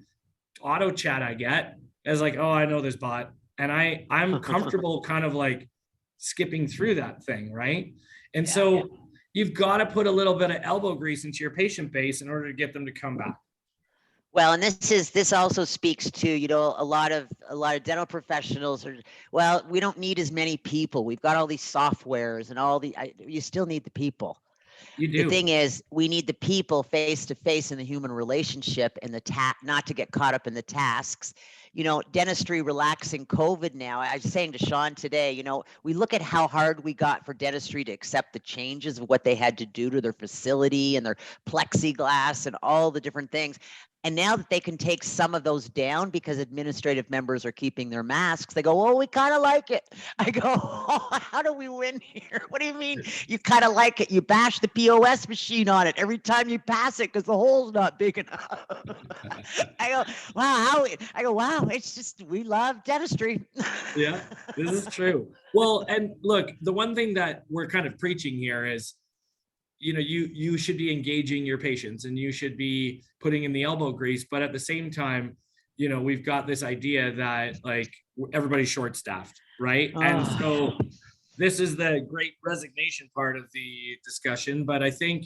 auto chat I get is like, oh, I know this bot. And I'm comfortable kind of like skipping through that thing, right? And so you've got to put a little bit of elbow grease into your patient base in order to get them to come back. Well, and this also speaks to, you know, a lot of dental professionals are, well, we don't need as many people. We've got all these softwares and you still need the people. You The do. thing is, we need the people face to face in the human relationship and not to get caught up in the tasks. You know, dentistry relaxing COVID now. I was saying to Sean today, you know, we look at how hard we got for dentistry to accept the changes of what they had to do to their facility and their plexiglass and all the different things. And now that they can take some of those down because administrative members are keeping their masks, they go, oh, we kind of like it. I go, oh, how do we win here? What do you mean you kind of like it? You bash the POS machine on it every time you pass it because the hole's not big enough. I go, wow, wow, it's just, we love dentistry. Yeah, this is true. Well, and look, the one thing that we're kind of preaching here is, you know, you should be engaging your patients and you should be putting in the elbow grease, but at the same time, you know, we've got this idea that like everybody's short-staffed, right? And so this is the great resignation part of the discussion, but I think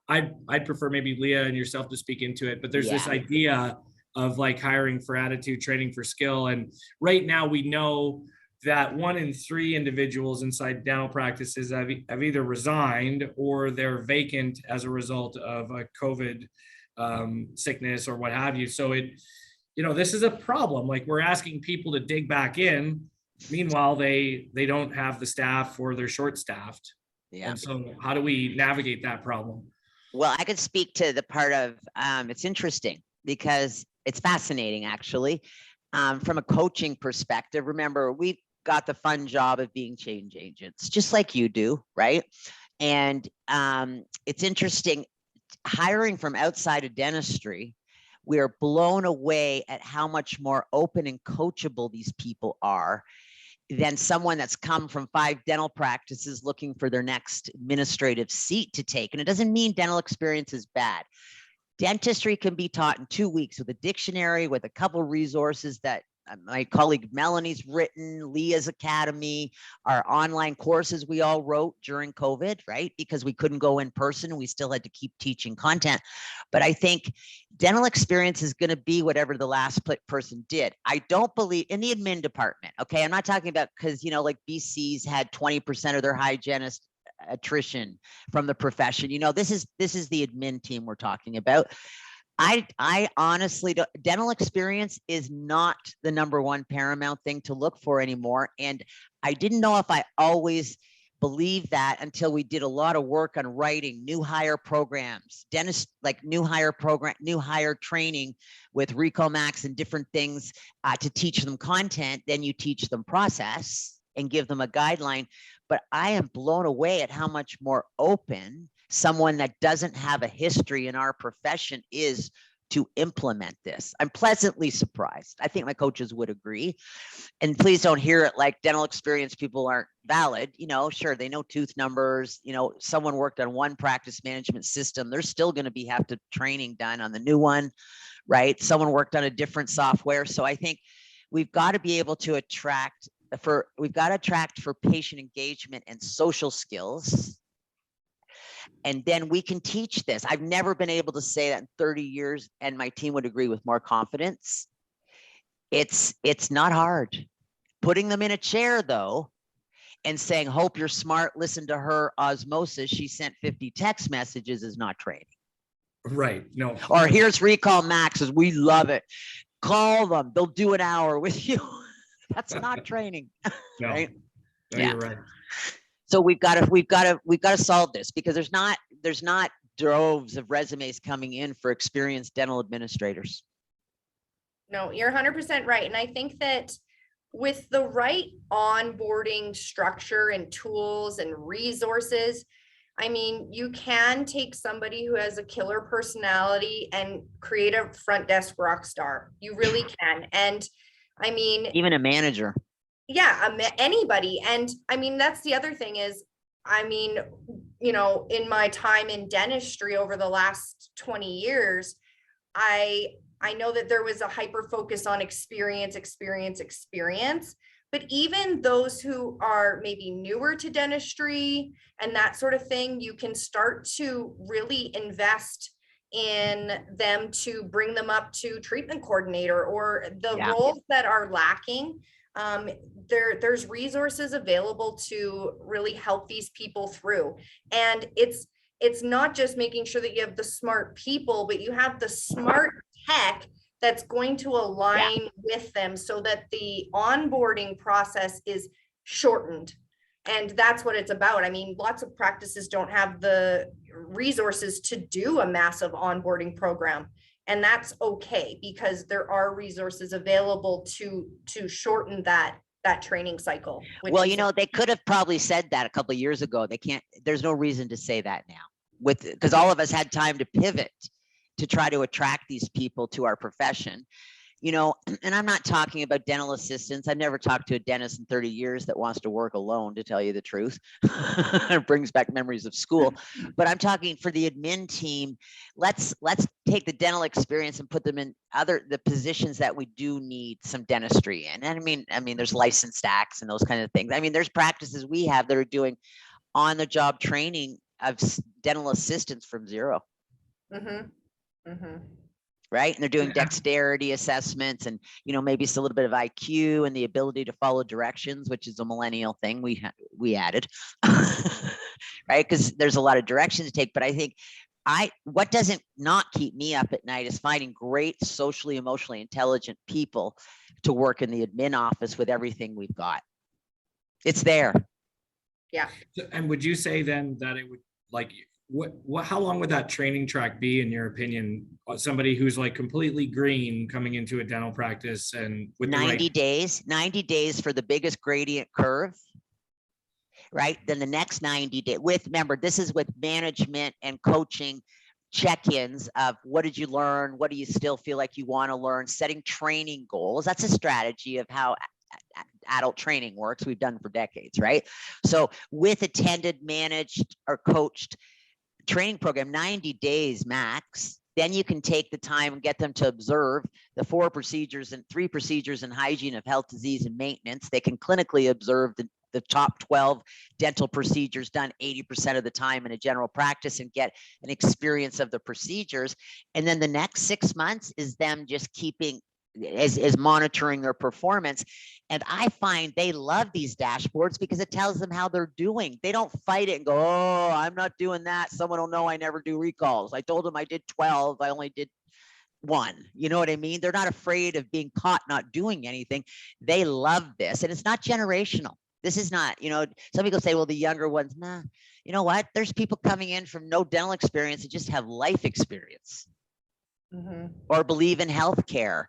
I'd prefer maybe Leah and yourself to speak into it, but there's this idea of like hiring for attitude, training for skill. And right now we know that 1 in 3 individuals inside dental practices have either resigned or they're vacant as a result of a COVID sickness or what have you. So it, you know, this is a problem. Like we're asking people to dig back in. Meanwhile, they don't have the staff or they're short-staffed. Yeah. And so how do we navigate that problem? Well, I could speak to the part of, it's interesting because it's fascinating actually. From a coaching perspective, remember, we've got the fun job of being change agents, just like you do, right? And it's interesting, hiring from outside of dentistry, we are blown away at how much more open and coachable these people are than someone that's come from 5 dental practices looking for their next administrative seat to take. And it doesn't mean dental experience is bad. Dentistry can be taught in 2 weeks with a dictionary, with a couple resources that my colleague Melanie's written, Leah's Academy, our online courses we all wrote during COVID, right? Because we couldn't go in person. We still had to keep teaching content. But I think dental experience is going to be whatever the last person did. I don't believe in the admin department. Okay. I'm not talking about because, you know, like BC's had 20% of their hygienist attrition from the profession. You know, this is the admin team we're talking about. I honestly don't, dental experience is not the #1 paramount thing to look for anymore. And I didn't know if I always believed that until we did a lot of work on writing new hire programs, dentist, like new hire training with RecallMax and different things to teach them content. Then you teach them process and give them a guideline. But I am blown away at how much more open someone that doesn't have a history in our profession is to implement this. I'm pleasantly surprised. I think my coaches would agree. And please don't hear it like dental experience people aren't valid. You know, sure, they know tooth numbers. You know, someone worked on one practice management system. There's still going to have to training done on the new one, right? Someone worked on a different software. So I think we've got to be able to attract for patient engagement and social skills. And then we can teach this. I've never been able to say that in 30 years, and my team would agree with more confidence. It's not hard. Putting them in a chair though, and saying, hope you're smart, listen to her osmosis. She sent 50 text messages is not training. Right, no. Or here's RecallMax, as we love it. Call them, they'll do an hour with you. That's not training, No. right? No, yeah. You're right. So we've got to solve this because there's not droves of resumes coming in for experienced dental administrators. No, you're 100% right. And I think that with the right onboarding structure and tools and resources, I mean, you can take somebody who has a killer personality and create a front desk rock star. You really can. And I mean, even a manager. Yeah, anybody. And I mean, that's the other thing is, I mean, you know, in my time in dentistry over the last 20 years, I know that there was a hyper focus on experience, but even those who are maybe newer to dentistry and that sort of thing, you can start to really invest in them to bring them up to treatment coordinator or the Yeah. roles that are lacking. There's resources available to really help these people through. And it's not just making sure that you have the smart people, but you have the smart tech that's going to align with them so that the onboarding process is shortened. And that's what it's about. I mean, lots of practices don't have the resources to do a massive onboarding program. And that's okay, because there are resources available to shorten that training cycle. Well, you know, they could have probably said that a couple of years ago. They can't, there's no reason to say that now, because all of us had time to pivot to try to attract these people to our profession. You know, and I'm not talking about dental assistants. I've never talked to a dentist in 30 years that wants to work alone, to tell you the truth. It brings back memories of school. But I'm talking for the admin team. Let's take the dental experience and put them in the positions that we do need some dentistry in. And I mean, there's licensed acts and those kind of things. I mean, there's practices we have that are doing on-the-job training of dental assistants from zero. Right? And they're doing dexterity assessments and, you know, maybe it's a little bit of IQ and the ability to follow directions, which is a millennial thing we added, right? Because there's a lot of directions to take. But I think what doesn't not keep me up at night is finding great socially, emotionally intelligent people to work in the admin office with everything we've got. It's there. Yeah. And would you say then that it would, like, how long would that training track be, in your opinion? Somebody who's like completely green coming into a dental practice and with 90 days for the biggest gradient curve, right? Then the next 90 days remember, this is with management and coaching check-ins of what did you learn? What do you still feel like you want to learn? Setting training goals. That's a strategy of how adult training works. We've done for decades, right? So with attended, managed, or coached training program, 90 days max, then you can take the time and get them to observe the 3 procedures in hygiene of health, disease, and maintenance. They can clinically observe the top 12 dental procedures done 80% of the time in a general practice and get an experience of the procedures. And then the next 6 months is them just keeping is monitoring their performance. And I find they love these dashboards because it tells them how they're doing. They don't fight it and go, oh, I'm not doing that. Someone will know I never do recalls. I told them I did 12. I only did 1. You know what I mean? They're not afraid of being caught not doing anything. They love this. And it's not generational. This is not, you know, some people say, well, the younger ones, nah. You know what? There's people coming in from no dental experience that just have life experience. Or believe in healthcare,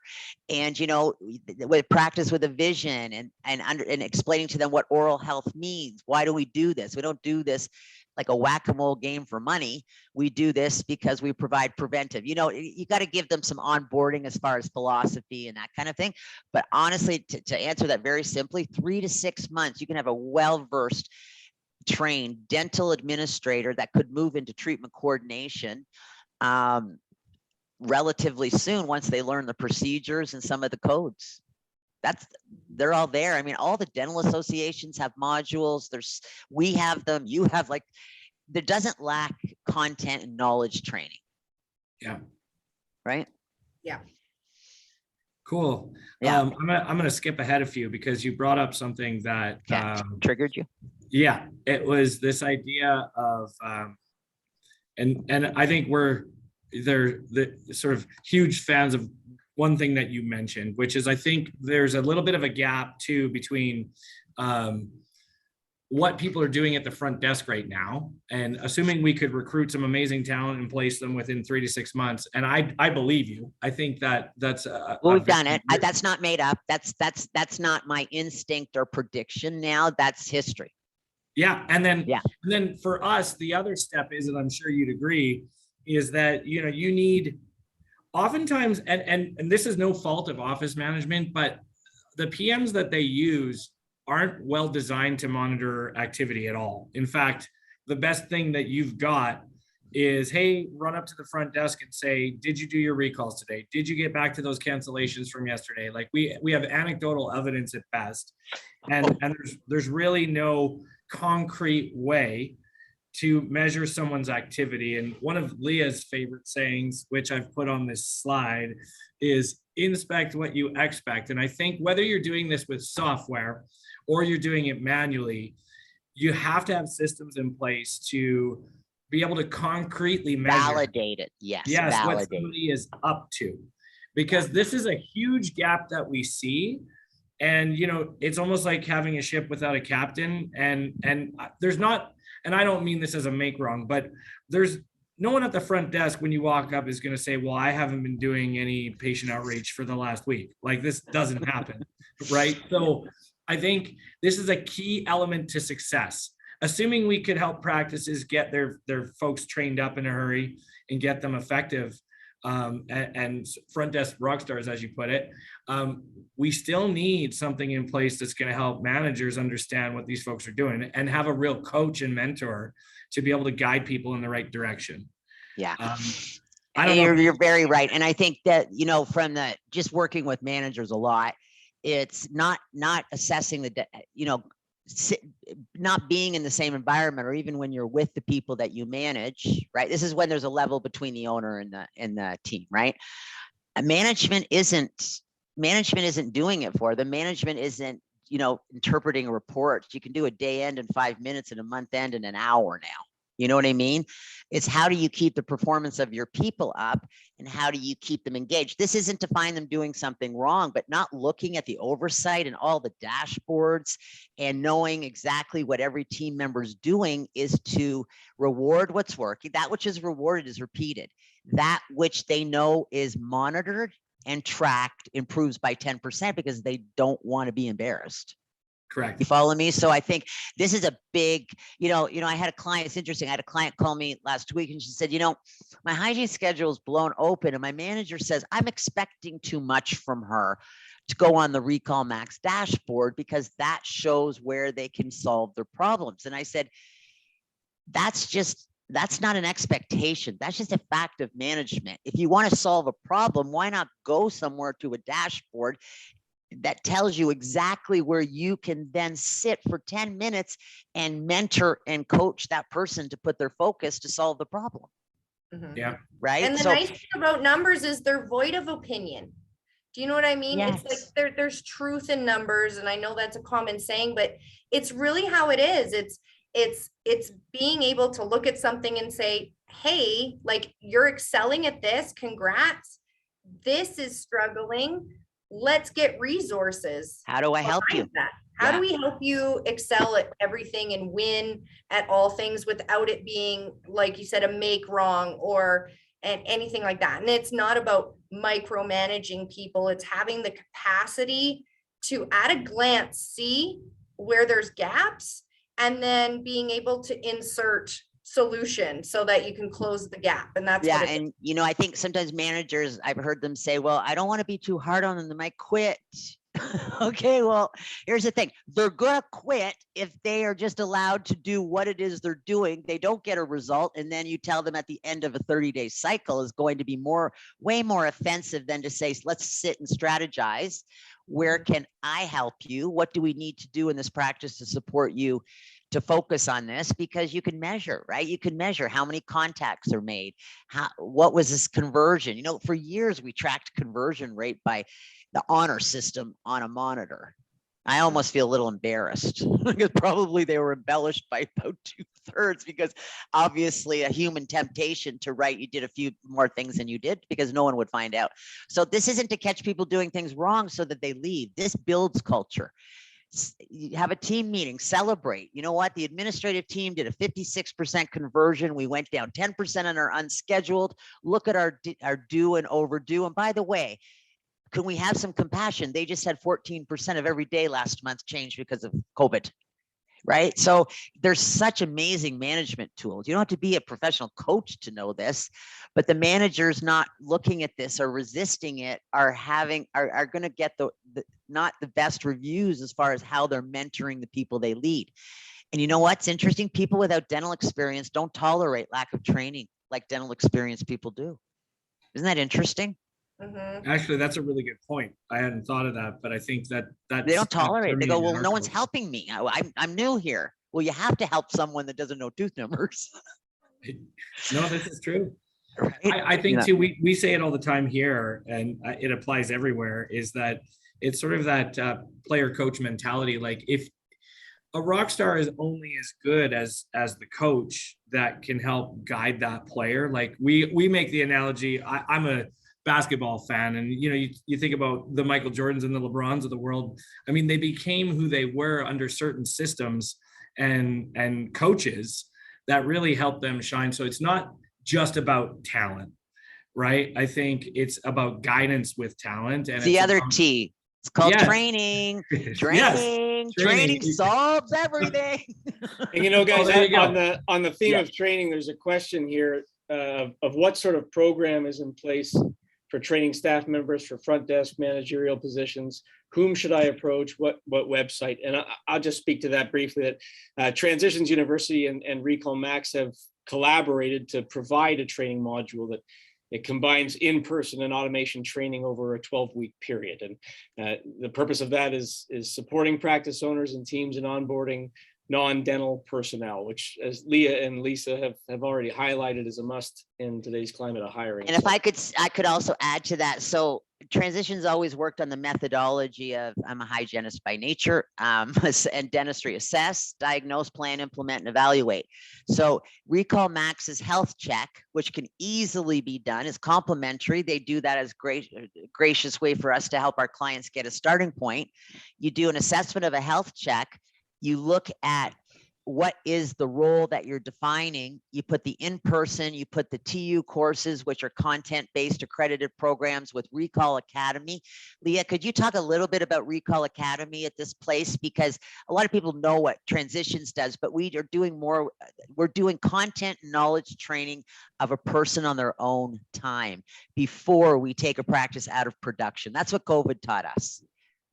and you know, with practice with a vision and explaining to them what oral health means. Why do we do this? We don't do this like a whack-a-mole game for money. We do this because we provide preventive. You know, you got to give them some onboarding as far as philosophy and that kind of thing. But honestly, to answer that very simply, 3 to 6 months, you can have a well-versed, trained dental administrator that could move into treatment coordination relatively soon once they learn the procedures and some of the codes. They're all there. I mean, all the dental associations have modules. We have them. You have, like, there doesn't lack content and knowledge training. Yeah. Right. Yeah. Cool. Yeah. I'm gonna skip ahead a few because you brought up something that triggered you. Yeah, it was this idea of and I think they're the sort of huge fans of one thing that you mentioned, which is I think there's a little bit of a gap too between what people are doing at the front desk right now, and assuming we could recruit some amazing talent and place them within 3 to 6 months. And I believe you. I think that's well, we've done it. That's not made up. That's not my instinct or prediction. Now that's history. Yeah, and then for us, the other step is, and I'm sure you'd agree, is that, you know, you need oftentimes, and this is no fault of office management, but the PMs that they use aren't well designed to monitor activity at all. In fact, the best thing that you've got is, hey, run up to the front desk and say, did you do your recalls today? Did you get back to those cancellations from yesterday? Like we have anecdotal evidence at best. And there's really no concrete way to measure someone's activity. And one of Leah's favorite sayings, which I've put on this slide, is inspect what you expect. And I think whether you're doing this with software or you're doing it manually, you have to have systems in place to be able to concretely measure. Validate it. Yes. Yes, what Validate. somebody is up to. Because this is a huge gap that we see. And, you know, it's almost like having a ship without a captain. And there's not, and I don't mean this as a make wrong, but there's no one at the front desk when you walk up is going to say, well, I haven't been doing any patient outreach for the last week. Like this doesn't happen, right? So I think this is a key element to success. Assuming we could help practices get their folks trained up in a hurry and get them effective, and front desk rock stars, as you put it, we still need something in place that's going to help managers understand what these folks are doing and have a real coach and mentor to be able to guide people in the right direction. Yeah. I don't know. You're very right. And I think that, you know, from the just working with managers a lot, it's not assessing the, you know, not being in the same environment, or even when you're with the people that you manage, right? This is when there's a level between the owner and the team, right? Management isn't doing it for them. Management isn't, you know, interpreting a report. You can do a day end in 5 minutes and a month end in an hour now. You know what I mean? It's how do you keep the performance of your people up, and how do you keep them engaged? This isn't to find them doing something wrong, but not looking at the oversight and all the dashboards and knowing exactly what every team member is doing is to reward what's working. That which is rewarded is repeated. That which they know is monitored and tracked improves by 10% because they don't want to be embarrassed. Correct. You follow me? So I think this is a big, you know, I had a client, it's interesting. I had a client call me last week and she said, you know, my hygiene schedule is blown open and my manager says I'm expecting too much from her to go on the RecallMax dashboard because that shows where they can solve their problems. And I said, that's not an expectation. That's just a fact of management. If you want to solve a problem, why not go somewhere to a dashboard that tells you exactly where you can then sit for 10 minutes and mentor and coach that person to put their focus to solve the problem. Mhm. Yeah. Right. And the nice thing about numbers is they're void of opinion. Do you know what I mean? Yes. It's like there's truth in numbers. And I know that's a common saying, but it's really how it is. It's being able to look at something and say, hey, like you're excelling at this. Congrats. This is struggling. Let's get resources. How do I help you? That. How do we help you excel at everything and win at all things without it being, like you said, a make wrong or anything like that? And it's not about micromanaging people. It's having the capacity to, at a glance, see where there's gaps and then being able to insert solution so that you can close the gap. And that's yeah. And you know, I think sometimes managers, I've heard them say, well, I don't want to be too hard on them. They might quit. Okay, well, here's the thing. They're gonna quit if they are just allowed to do what it is they're doing. They don't get a result, and then you tell them at the end of a 30-day cycle is going to be way more offensive than to say, let's sit and strategize. Where can I help you? What do we need to do in this practice to support you to focus on this? Because you can measure, right? You can measure how many contacts are made. What was this conversion? You know, for years we tracked conversion rate by the honor system on a monitor. I almost feel a little embarrassed because probably they were embellished by about 2/3 because obviously a human temptation to write you did a few more things than you did because no one would find out. So this isn't to catch people doing things wrong so that they leave. This builds culture. You have a team meeting, celebrate. You know what? The administrative team did a 56% conversion. We went down 10% on our unscheduled. Look at our due and overdue. And by the way, can we have some compassion? They just had 14% of every day last month change because of COVID, right? So there's such amazing management tools. You don't have to be a professional coach to know this, but the managers not looking at this or resisting it are going to get not the best reviews as far as how they're mentoring the people they lead. And you know what's interesting? People without dental experience don't tolerate lack of training. like dental experienced people do. Isn't that interesting? Mhm. Actually, that's a really good point. I hadn't thought of that, but I think that that's. They don't tolerate it. They go, well, no one's helping. helping me. I'm new here. Well, you have to help someone that doesn't know tooth numbers. No, this is true. Right? I You think know, too, we say it all the time here, and it applies everywhere, is that it's sort of that player coach mentality. Like, if a rock star is only as good as the coach that can help guide that player. Like, we make the analogy, I'm a basketball fan, and you think about the Michael Jordans and the LeBrons of the world. I mean, they became who they were under certain systems and coaches that really helped them shine. So it's not just about talent, right? I think it's about guidance with talent, and the it's other about, T. It's called Yes. training. Yes, Training. Training solves everything. And guys, there you on the theme Yeah. of training, there's a question here of what sort of program is in place for training staff members for front desk managerial positions. Whom should I approach? What website? And I'll just speak to that briefly. That Transitions University and RecallMax have collaborated to provide a training module that it combines in-person and automation training over a 12-week period. And the purpose of that is supporting practice owners and teams in onboarding non-dental personnel, which, as Leah and Lisa have already highlighted, is a must in today's climate of hiring. And if I could also add to that. So Transitions always worked on the methodology of, I'm a hygienist by nature, and dentistry: assess, diagnose, plan, implement, and evaluate. So RecallMax's health check, which can easily be done, is complimentary. They do that as gracious way for us to help our clients get a starting point. You do an assessment of a health check. You look at what is the role that you're defining. You put the in-person, you put the TU courses, which are content-based accredited programs with Recall Academy. Leah, could you talk a little bit about Recall Academy at this place? Because a lot of people know what Transitions does, but we are doing more. We're doing content and knowledge training of a person on their own time before we take a practice out of production. That's what COVID taught us.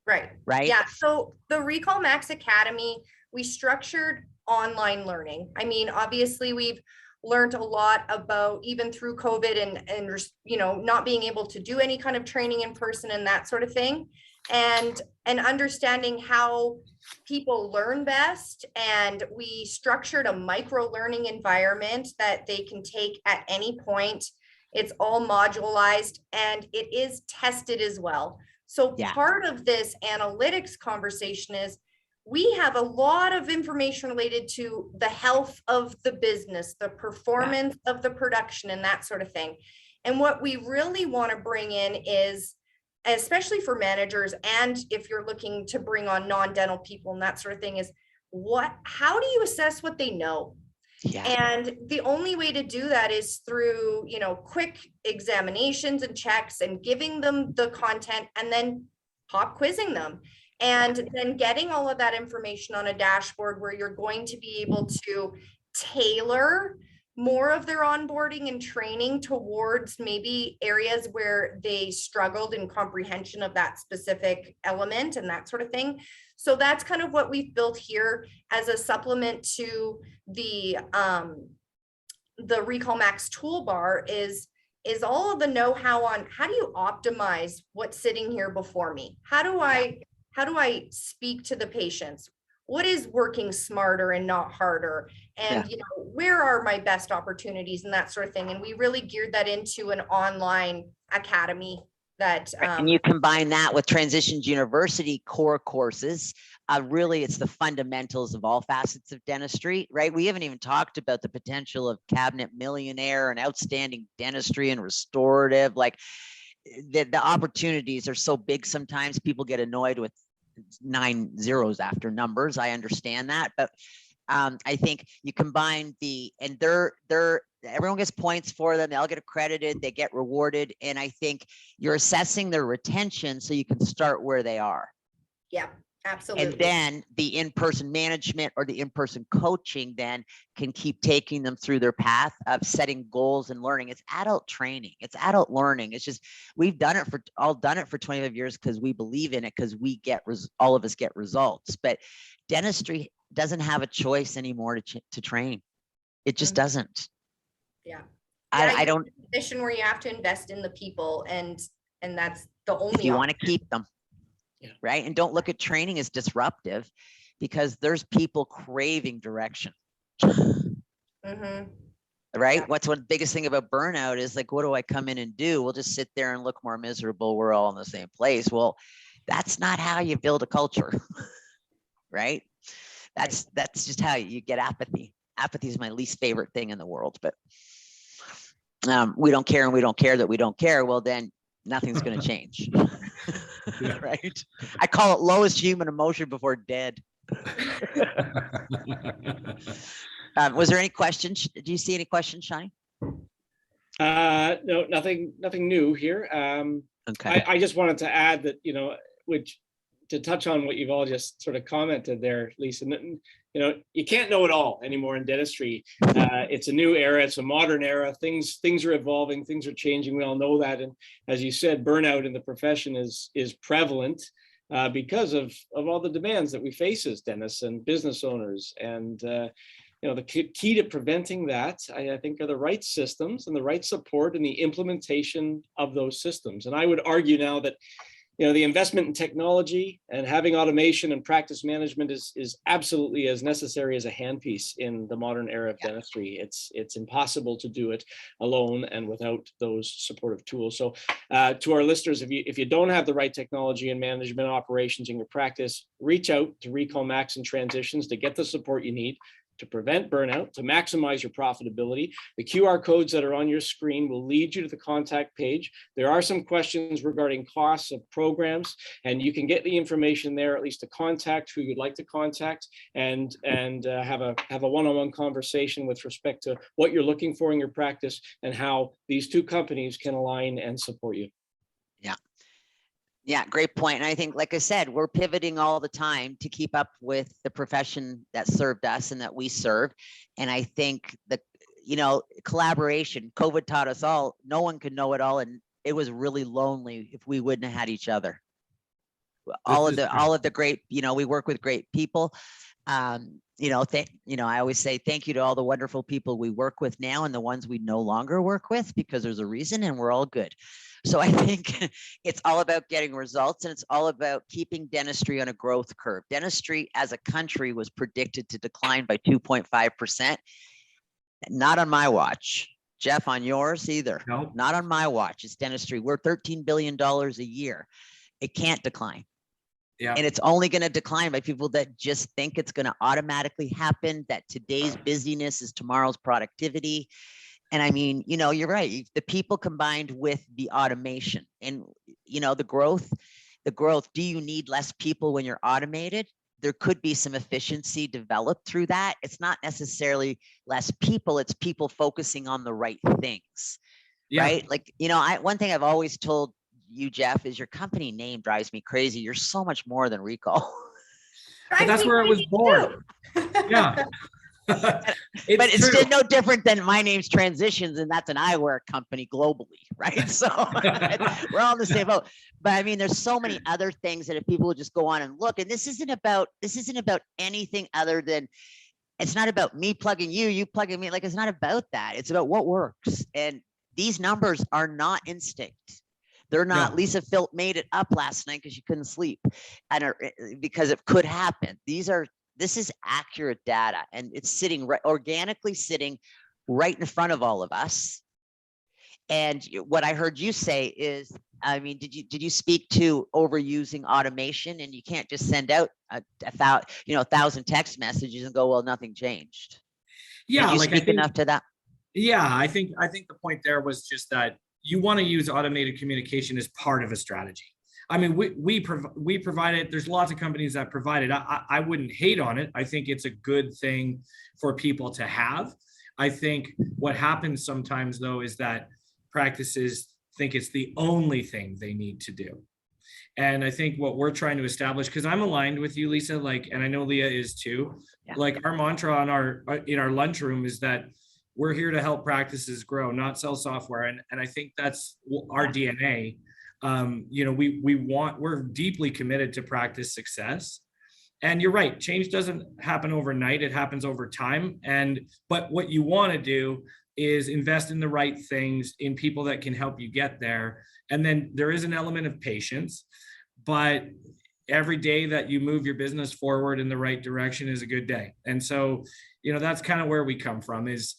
Right. Yeah. So the RecallMax Academy, we structured online learning. I mean, obviously we've learned a lot about, even through COVID and not being able to do any kind of training in person and that sort of thing, and understanding how people learn best. And we structured a micro learning environment that they can take at any point. It's all modularized and it is tested as well. So part of this analytics conversation is we have a lot of information related to the health of the business, the performance of the production, and that sort of thing. And what we really want to bring in is, especially for managers, and if you're looking to bring on non-dental people and that sort of thing, is how do you assess what they know? Yeah. And the only way to do that is through, quick examinations and checks and giving them the content and then pop quizzing them. And then getting all of that information on a dashboard where you're going to be able to tailor more of their onboarding and training towards maybe areas where they struggled in comprehension of that specific element and that sort of thing. So that's kind of what we've built here as a supplement to the RecallMax toolbar is all of the know-how on how do you optimize what's sitting here before me? How do I speak to the patients? What is working smarter and not harder? And where are my best opportunities and that sort of thing? And we really geared that into an online academy that and you combine that with Transitions University core courses. Really, it's the fundamentals of all facets of dentistry, right? We haven't even talked about the potential of cabinet millionaire and outstanding dentistry and restorative. Like the opportunities are so big. Sometimes people get annoyed with 9 zeros after numbers. I understand that, but I think you combine and everyone gets points for them. They all get accredited, they get rewarded. And I think you're assessing their retention so you can start where they are. Yeah, absolutely. And then the in-person management or the in-person coaching then can keep taking them through their path of setting goals and learning. It's adult training. It's adult learning. It's just, we've done it for 25 years because we believe in it, because all of us get results. But dentistry doesn't have a choice anymore to train. It just doesn't. Yeah. Yeah, I don't, you're in a position where you have to invest in the people, and that's the if only you want to option. keep them. Yeah. Right. And don't look at training as disruptive, because there's people craving direction. Mhm. Right. Yeah. What's one of the biggest thing about burnout is like, what do I come in and do? We'll just sit there and look more miserable. We're all in the same place. Well, that's not how you build a culture. Right. That's just how you get apathy. Apathy is my least favorite thing in the world, but we don't care, and we don't care that we don't care. Well, then nothing's going to change. Right. I call it lowest human emotion before dead. Was there any questions? Do you see any questions, Shani? No, nothing new here. Okay. I just wanted to add that, which to touch on what you've all just sort of commented there, Lisa, you can't know it all anymore in dentistry. It's a new era. It's a modern era. Things are evolving. Things are changing. We all know that. And as you said, burnout in the profession is prevalent because of all the demands that we face as dentists and business owners. And the key to preventing that, I think, are the right systems and the right support and the implementation of those systems. And I would argue now that the investment in technology and having automation and practice management is absolutely as necessary as a handpiece in the modern era of dentistry. It's impossible to do it alone and without those supportive tools. So to our listeners, if you don't have the right technology and management operations in your practice, reach out to RecallMax and Transitions to get the support you need to prevent burnout, to maximize your profitability. The QR codes that are on your screen will lead you to the contact page. There are some questions regarding costs of programs, and you can get the information there, at least to contact who you'd like to contact, and have a one-on-one conversation with respect to what you're looking for in your practice and how these two companies can align and support you. Yeah, great point. And I think, like I said, we're pivoting all the time to keep up with the profession that served us and that we serve. And I think that, collaboration, COVID taught us all, no one could know it all. And it was really lonely if we wouldn't have had each other. All of the great, we work with great people. I always say thank you to all the wonderful people we work with now and the ones we no longer work with, because there's a reason and we're all good. So I think it's all about getting results, and it's all about keeping dentistry on a growth curve. Dentistry as a country was predicted to decline by 2.5%. Not on my watch. Jeff, on yours either. Nope. Not on my watch. It's dentistry. We're $13 billion a year. It can't decline. Yeah. And it's only going to decline by people that just think it's going to automatically happen, that today's busyness is tomorrow's productivity. And I mean, you're right. The people combined with the automation and, the growth, do you need less people when you're automated? There could be some efficiency developed through that. It's not necessarily less people. It's people focusing on the right things, right? Like, one thing I've always told you, Jeff, is your company name drives me crazy. You're so much more than Recall. But that's where it was born. Yeah. But it's still no different than my name's Transitions, and that's an eyewear company globally, right? So we're all in the same boat. But I mean, there's so many other things that if people would just go on and look, and this isn't about anything other than, it's not about me plugging you plugging me. Like, it's not about that. It's about what works. And these numbers are not instinct. They're not. No. Lisa Philp made it up last night because she couldn't sleep, and because it could happen. This is accurate data, and it's organically sitting right in front of all of us. And what I heard you say is, I mean, did you speak to overusing automation? And you can't just send out a 1,000 text messages and go, well, nothing changed. Yeah, did you speak enough to that? Yeah, I think the point there was just that you want to use automated communication as part of a strategy. I mean, we provide it. There's lots of companies that provide it. I wouldn't hate on it. I think it's a good thing for people to have. I think what happens sometimes, though, is that practices think it's the only thing they need to do. And I think what we're trying to establish, because I'm aligned with you, Lisa, and I know Leah is too. Yeah. Like, our mantra in our lunchroom is that we're here to help practices grow, not sell software. And I think that's our DNA. We're deeply committed to practice success. And you're right, change doesn't happen overnight, it happens over time. But what you want to do is invest in the right things, in people that can help you get there. And then there is an element of patience, but every day that you move your business forward in the right direction is a good day. And so, that's kind of where we come from is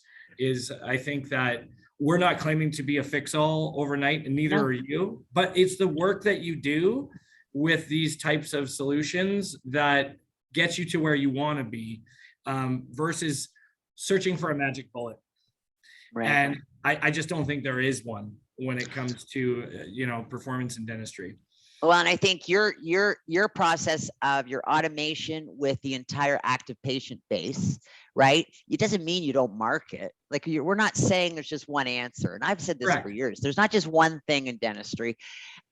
I think that we're not claiming to be a fix-all overnight, and neither are you, but it's the work that you do with these types of solutions that gets you to where you want to be, versus searching for a magic bullet. Right. And I just don't think there is one when it comes to, performance in dentistry. Well, and I think your process of your automation with the entire active patient base, right? It doesn't mean you don't market. Like we're not saying there's just one answer. And I've said this Correct. for years. There's not just one thing in dentistry.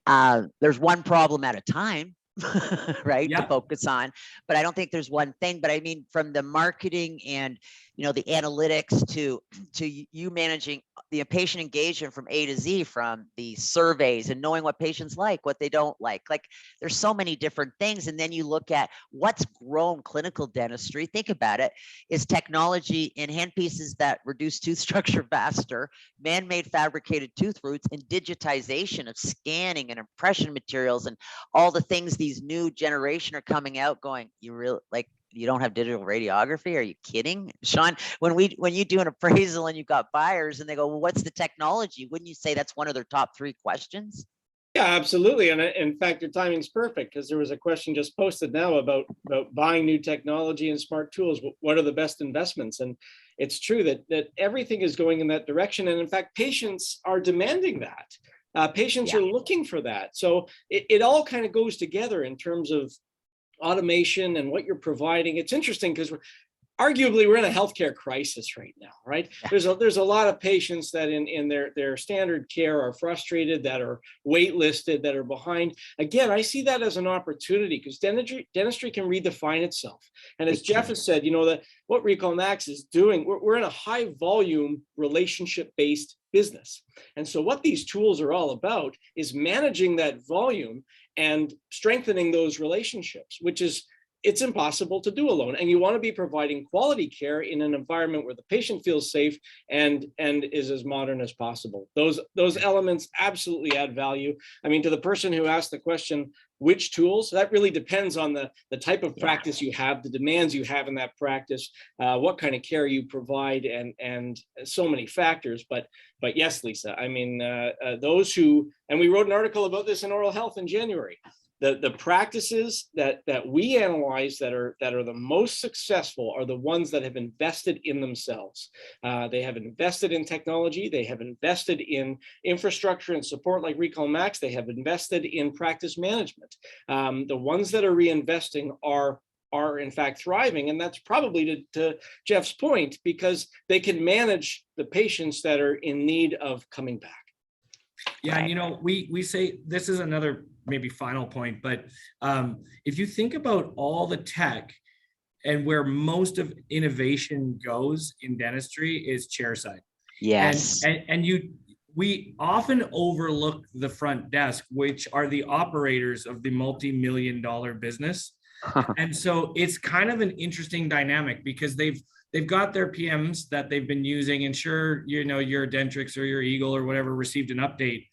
There's one problem at a time, right? Yeah. To focus on. But I don't think there's one thing. But I mean, from the marketing and the analytics to you managing the patient engagement from A to Z, from the surveys and knowing what patients like, what they don't like. Like there's so many different things. And then you look at what's grown clinical dentistry. Think about it, is technology in handpieces that reduce tooth structure faster, man-made fabricated tooth roots, and digitization of scanning and impression materials and all the things these new generation are coming out going, you don't have digital radiography? Are you kidding? Sean, when you do an appraisal and you've got buyers and they go, well, what's the technology? Wouldn't you say that's one of their top 3 questions? Yeah, absolutely. And in fact, your timing's perfect, because there was a question just posted now about buying new technology and smart tools. What are the best investments? And it's true that everything is going in that direction. And in fact, patients are demanding that. Patients are looking for that. So it all kind of goes together in terms of automation and what you're providing. It's interesting because arguably we're in a healthcare crisis right now, right? There's a lot of patients that in their standard care are frustrated, that are waitlisted, that are behind. Again, I see that as an opportunity because dentistry can redefine itself. And as Jeff has said, that what RecallMax is doing, we're in a high volume relationship-based business. And so what these tools are all about is managing that volume and strengthening those relationships, which is, it's impossible to do alone. And you want to be providing quality care in an environment where the patient feels safe and is as modern as possible. Those elements absolutely add value. I mean, to the person who asked the question, which tools, that really depends on the type of practice you have, the demands you have in that practice, what kind of care you provide, and so many factors. But yes, Lisa, I mean, those who, and we wrote an article about this in Oral Health in January. The practices that we analyze that are the most successful are the ones that have invested in themselves. They have invested in technology. They have invested in infrastructure and support like RecallMax. They have invested in practice management. The ones that are reinvesting are in fact thriving, and that's probably to Jeff's point, because they can manage the patients that are in need of coming back. Yeah, and we say this is another maybe final point, but if you think about all the tech and where most of innovation goes in dentistry is chairside. Yes. And we often overlook the front desk, which are the operators of the multi-million-dollar business. And so it's kind of an interesting dynamic because they've got their PMs that they've been using, and sure, your Dentrix or your Eagle or whatever received an update,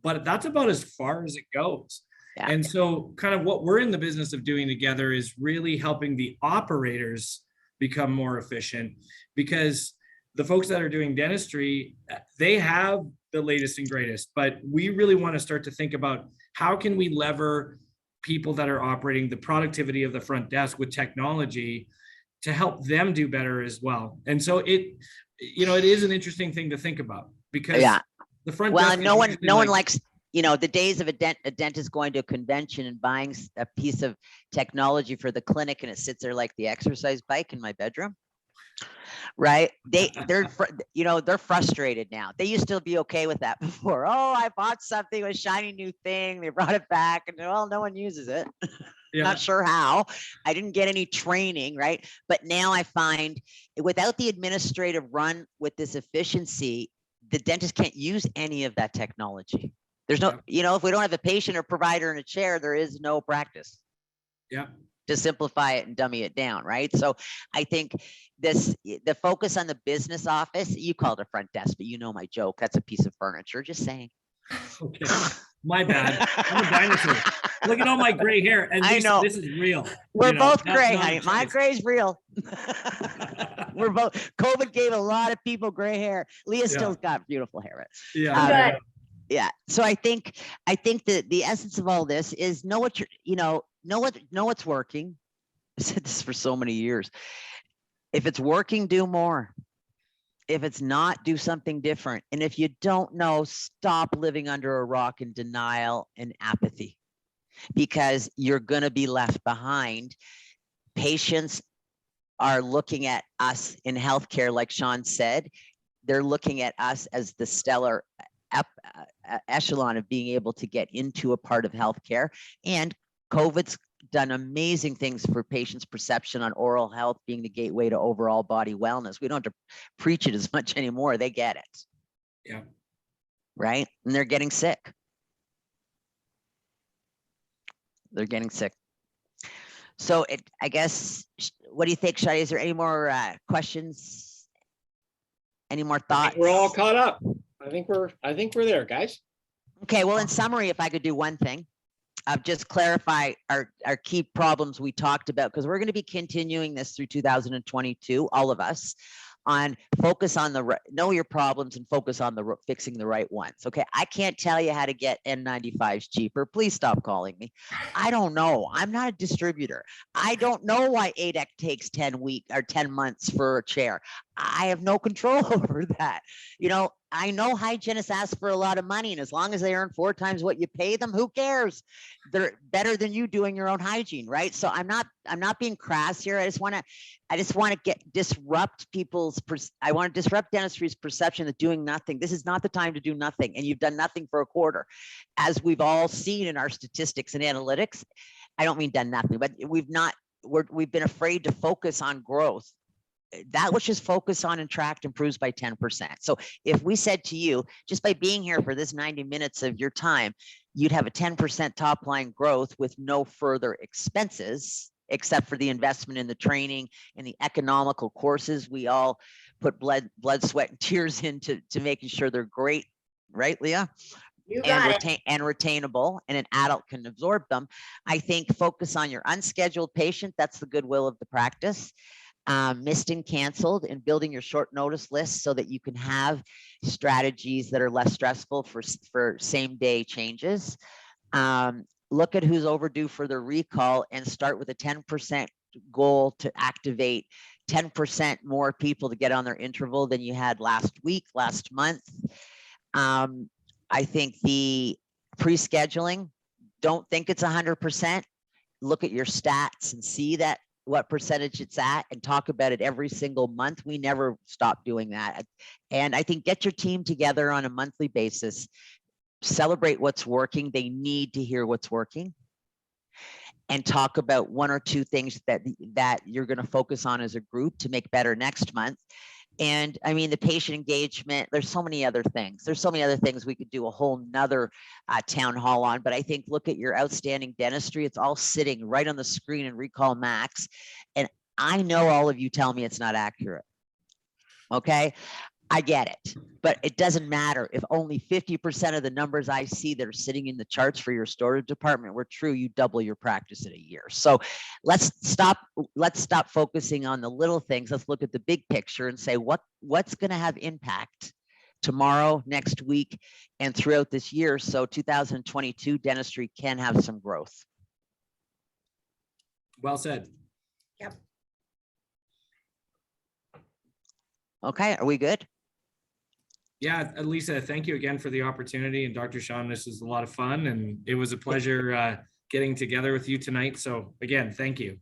but that's about as far as it goes. Yeah. And so kind of what we're in the business of doing together is really helping the operators become more efficient, because the folks that are doing dentistry, they have the latest and greatest, but we really want to start to think about how can we lever people that are operating the productivity of the front desk with technology to help them do better as well. And so it is an interesting thing to think about, because the front desk, no one likes, the days of a dentist going to a convention and buying a piece of technology for the clinic and it sits there like the exercise bike in my bedroom. Right? They're frustrated now. They used to be okay with that before. Oh, I bought something, a shiny new thing. They brought it back and no one uses it. Not sure how. I didn't get any training, right? But now I find without the administrative run with this efficiency, the dentist can't use any of that technology. There's no, if we don't have a patient or provider in a chair, there is no practice. Yeah. To simplify it and dummy it down, right? So I think the focus on the business office, you called it front desk, but you know my joke. That's a piece of furniture. Just saying. Okay, my bad. I'm a dinosaur. Look at all my gray hair. And I Lisa, know. this is real. We're you know, both not- gray, not a honey. My choice. gray's real. We're both. COVID gave a lot of people gray hair. Leah still's got beautiful hair. Yeah. Good. Yeah. So I think that the essence of all this is know what know what's working. I said this for so many years. If it's working, do more. If it's not, do something different. And if you don't know, stop living under a rock in denial and apathy, because you're going to be left behind. Patients are looking at us in healthcare, like Sean said, they're looking at us as the stellar echelon of being able to get into a part of healthcare. And COVID's done amazing things for patients' perception on oral health being the gateway to overall body wellness. We don't have to preach it as much anymore. They get it. Yeah. Right? And they're getting sick. They're getting sick. So I guess, what do you think, Shadi? Is there any more questions? Any more I thoughts? think we're all caught up. I think we're there, guys. Okay, well, in summary, if I could do one thing, just clarify our key problems we talked about, because we're going to be continuing this through 2022, all of us, on focus on know your problems and focus on fixing the right ones. Okay, I can't tell you how to get N95s cheaper. Please stop calling me. I don't know. I'm not a distributor. I don't know why ADEC takes 10 months for a chair. I have no control over that. You know, I know hygienists ask for a lot of money, and as long as they earn 4 times what you pay them, who cares? They're better than you doing your own hygiene, right? So I'm not being crass here. I just want to disrupt people's. I want to disrupt dentistry's perception that doing nothing. This is not the time to do nothing, and you've done nothing for a quarter, as we've all seen in our statistics and analytics. I don't mean done nothing, but we've been afraid to focus on growth. That which is focused on and tracked improves by 10%. So if we said to you, just by being here for this 90 minutes of your time, you'd have a 10% top line growth with no further expenses, except for the investment in the training and the economical courses. We all put blood, sweat, and tears into making sure they're great, right, Leah? You got it. And retainable, and an adult can absorb them. I think focus on your unscheduled patient. That's the goodwill of the practice. Missed and canceled, and building your short notice list so that you can have strategies that are less stressful for same day changes. Look at who's overdue for their recall and start with a 10% goal to activate 10% more people to get on their interval than you had last week, last month. I think the pre-scheduling, don't think it's 100%. Look at your stats and see that what percentage it's at, and talk about it every single month. We never stop doing that. And I think get your team together on a monthly basis, celebrate what's working. They need to hear what's working, and talk about 1 or 2 things that you're going to focus on as a group to make better next month. And I mean, the patient engagement, there's so many other things. There's so many other things we could do a whole nother town hall on, but I think look at your outstanding dentistry. It's all sitting right on the screen in RecallMax. And I know all of you tell me it's not accurate. Okay, I get it, but it doesn't matter if only 50% of the numbers I see that are sitting in the charts for your storage department were true. You double your practice in a year. So let's stop focusing on the little things. Let's look at the big picture and say what's going to have impact tomorrow, next week, and throughout this year, so 2022 dentistry can have some growth. Well said. Yep. Okay, are we good? Yeah, Lisa, thank you again for the opportunity. And Dr. Sean, this was a lot of fun, and it was a pleasure getting together with you tonight. So again, thank you.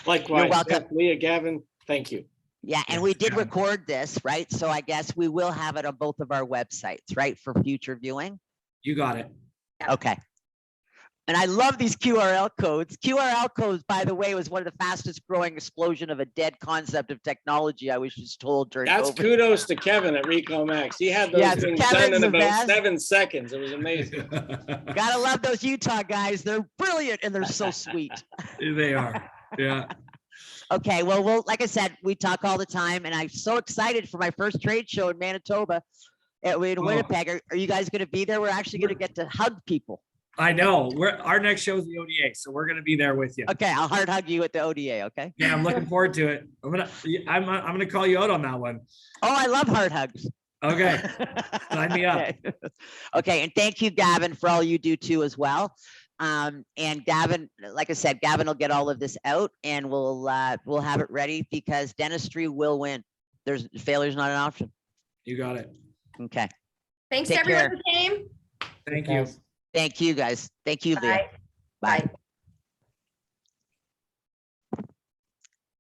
Likewise. You're welcome. Leah, Gavin, thank you. Yeah, and we did record this, right? So I guess we will have it on both of our websites, right, for future viewing? You got it. Okay. And I love these QRL codes. QRL codes, by the way, was one of the fastest growing explosion of a dead concept of technology, I was just told during That's COVID. Kudos to Kevin at RecallMax. He had those things done in about 7 seconds. It was amazing. Gotta love those Utah guys. They're brilliant and they're so sweet. They are. Yeah. Okay, well, like I said, we talk all the time, and I'm so excited for my first trade show in Manitoba, in Winnipeg. Are you guys going to be there? We're actually going to get to hug people. I know. Our next show is the ODA, so we're gonna be there with you. Okay, I'll hard hug you at the ODA. Okay. Yeah, I'm looking forward to it. I'm gonna call you out on that one. Oh, I love hard hugs. Okay, sign me up. Okay. Okay, and thank you, Gavin, for all you do too as well. And Gavin, like I said, Gavin will get all of this out, and we'll have it ready because dentistry will win. Failure's not an option. You got it. Okay. Thanks Take to everyone care. who came. Thank you. Thank you, guys. Thank you, Leah. Bye. Bye.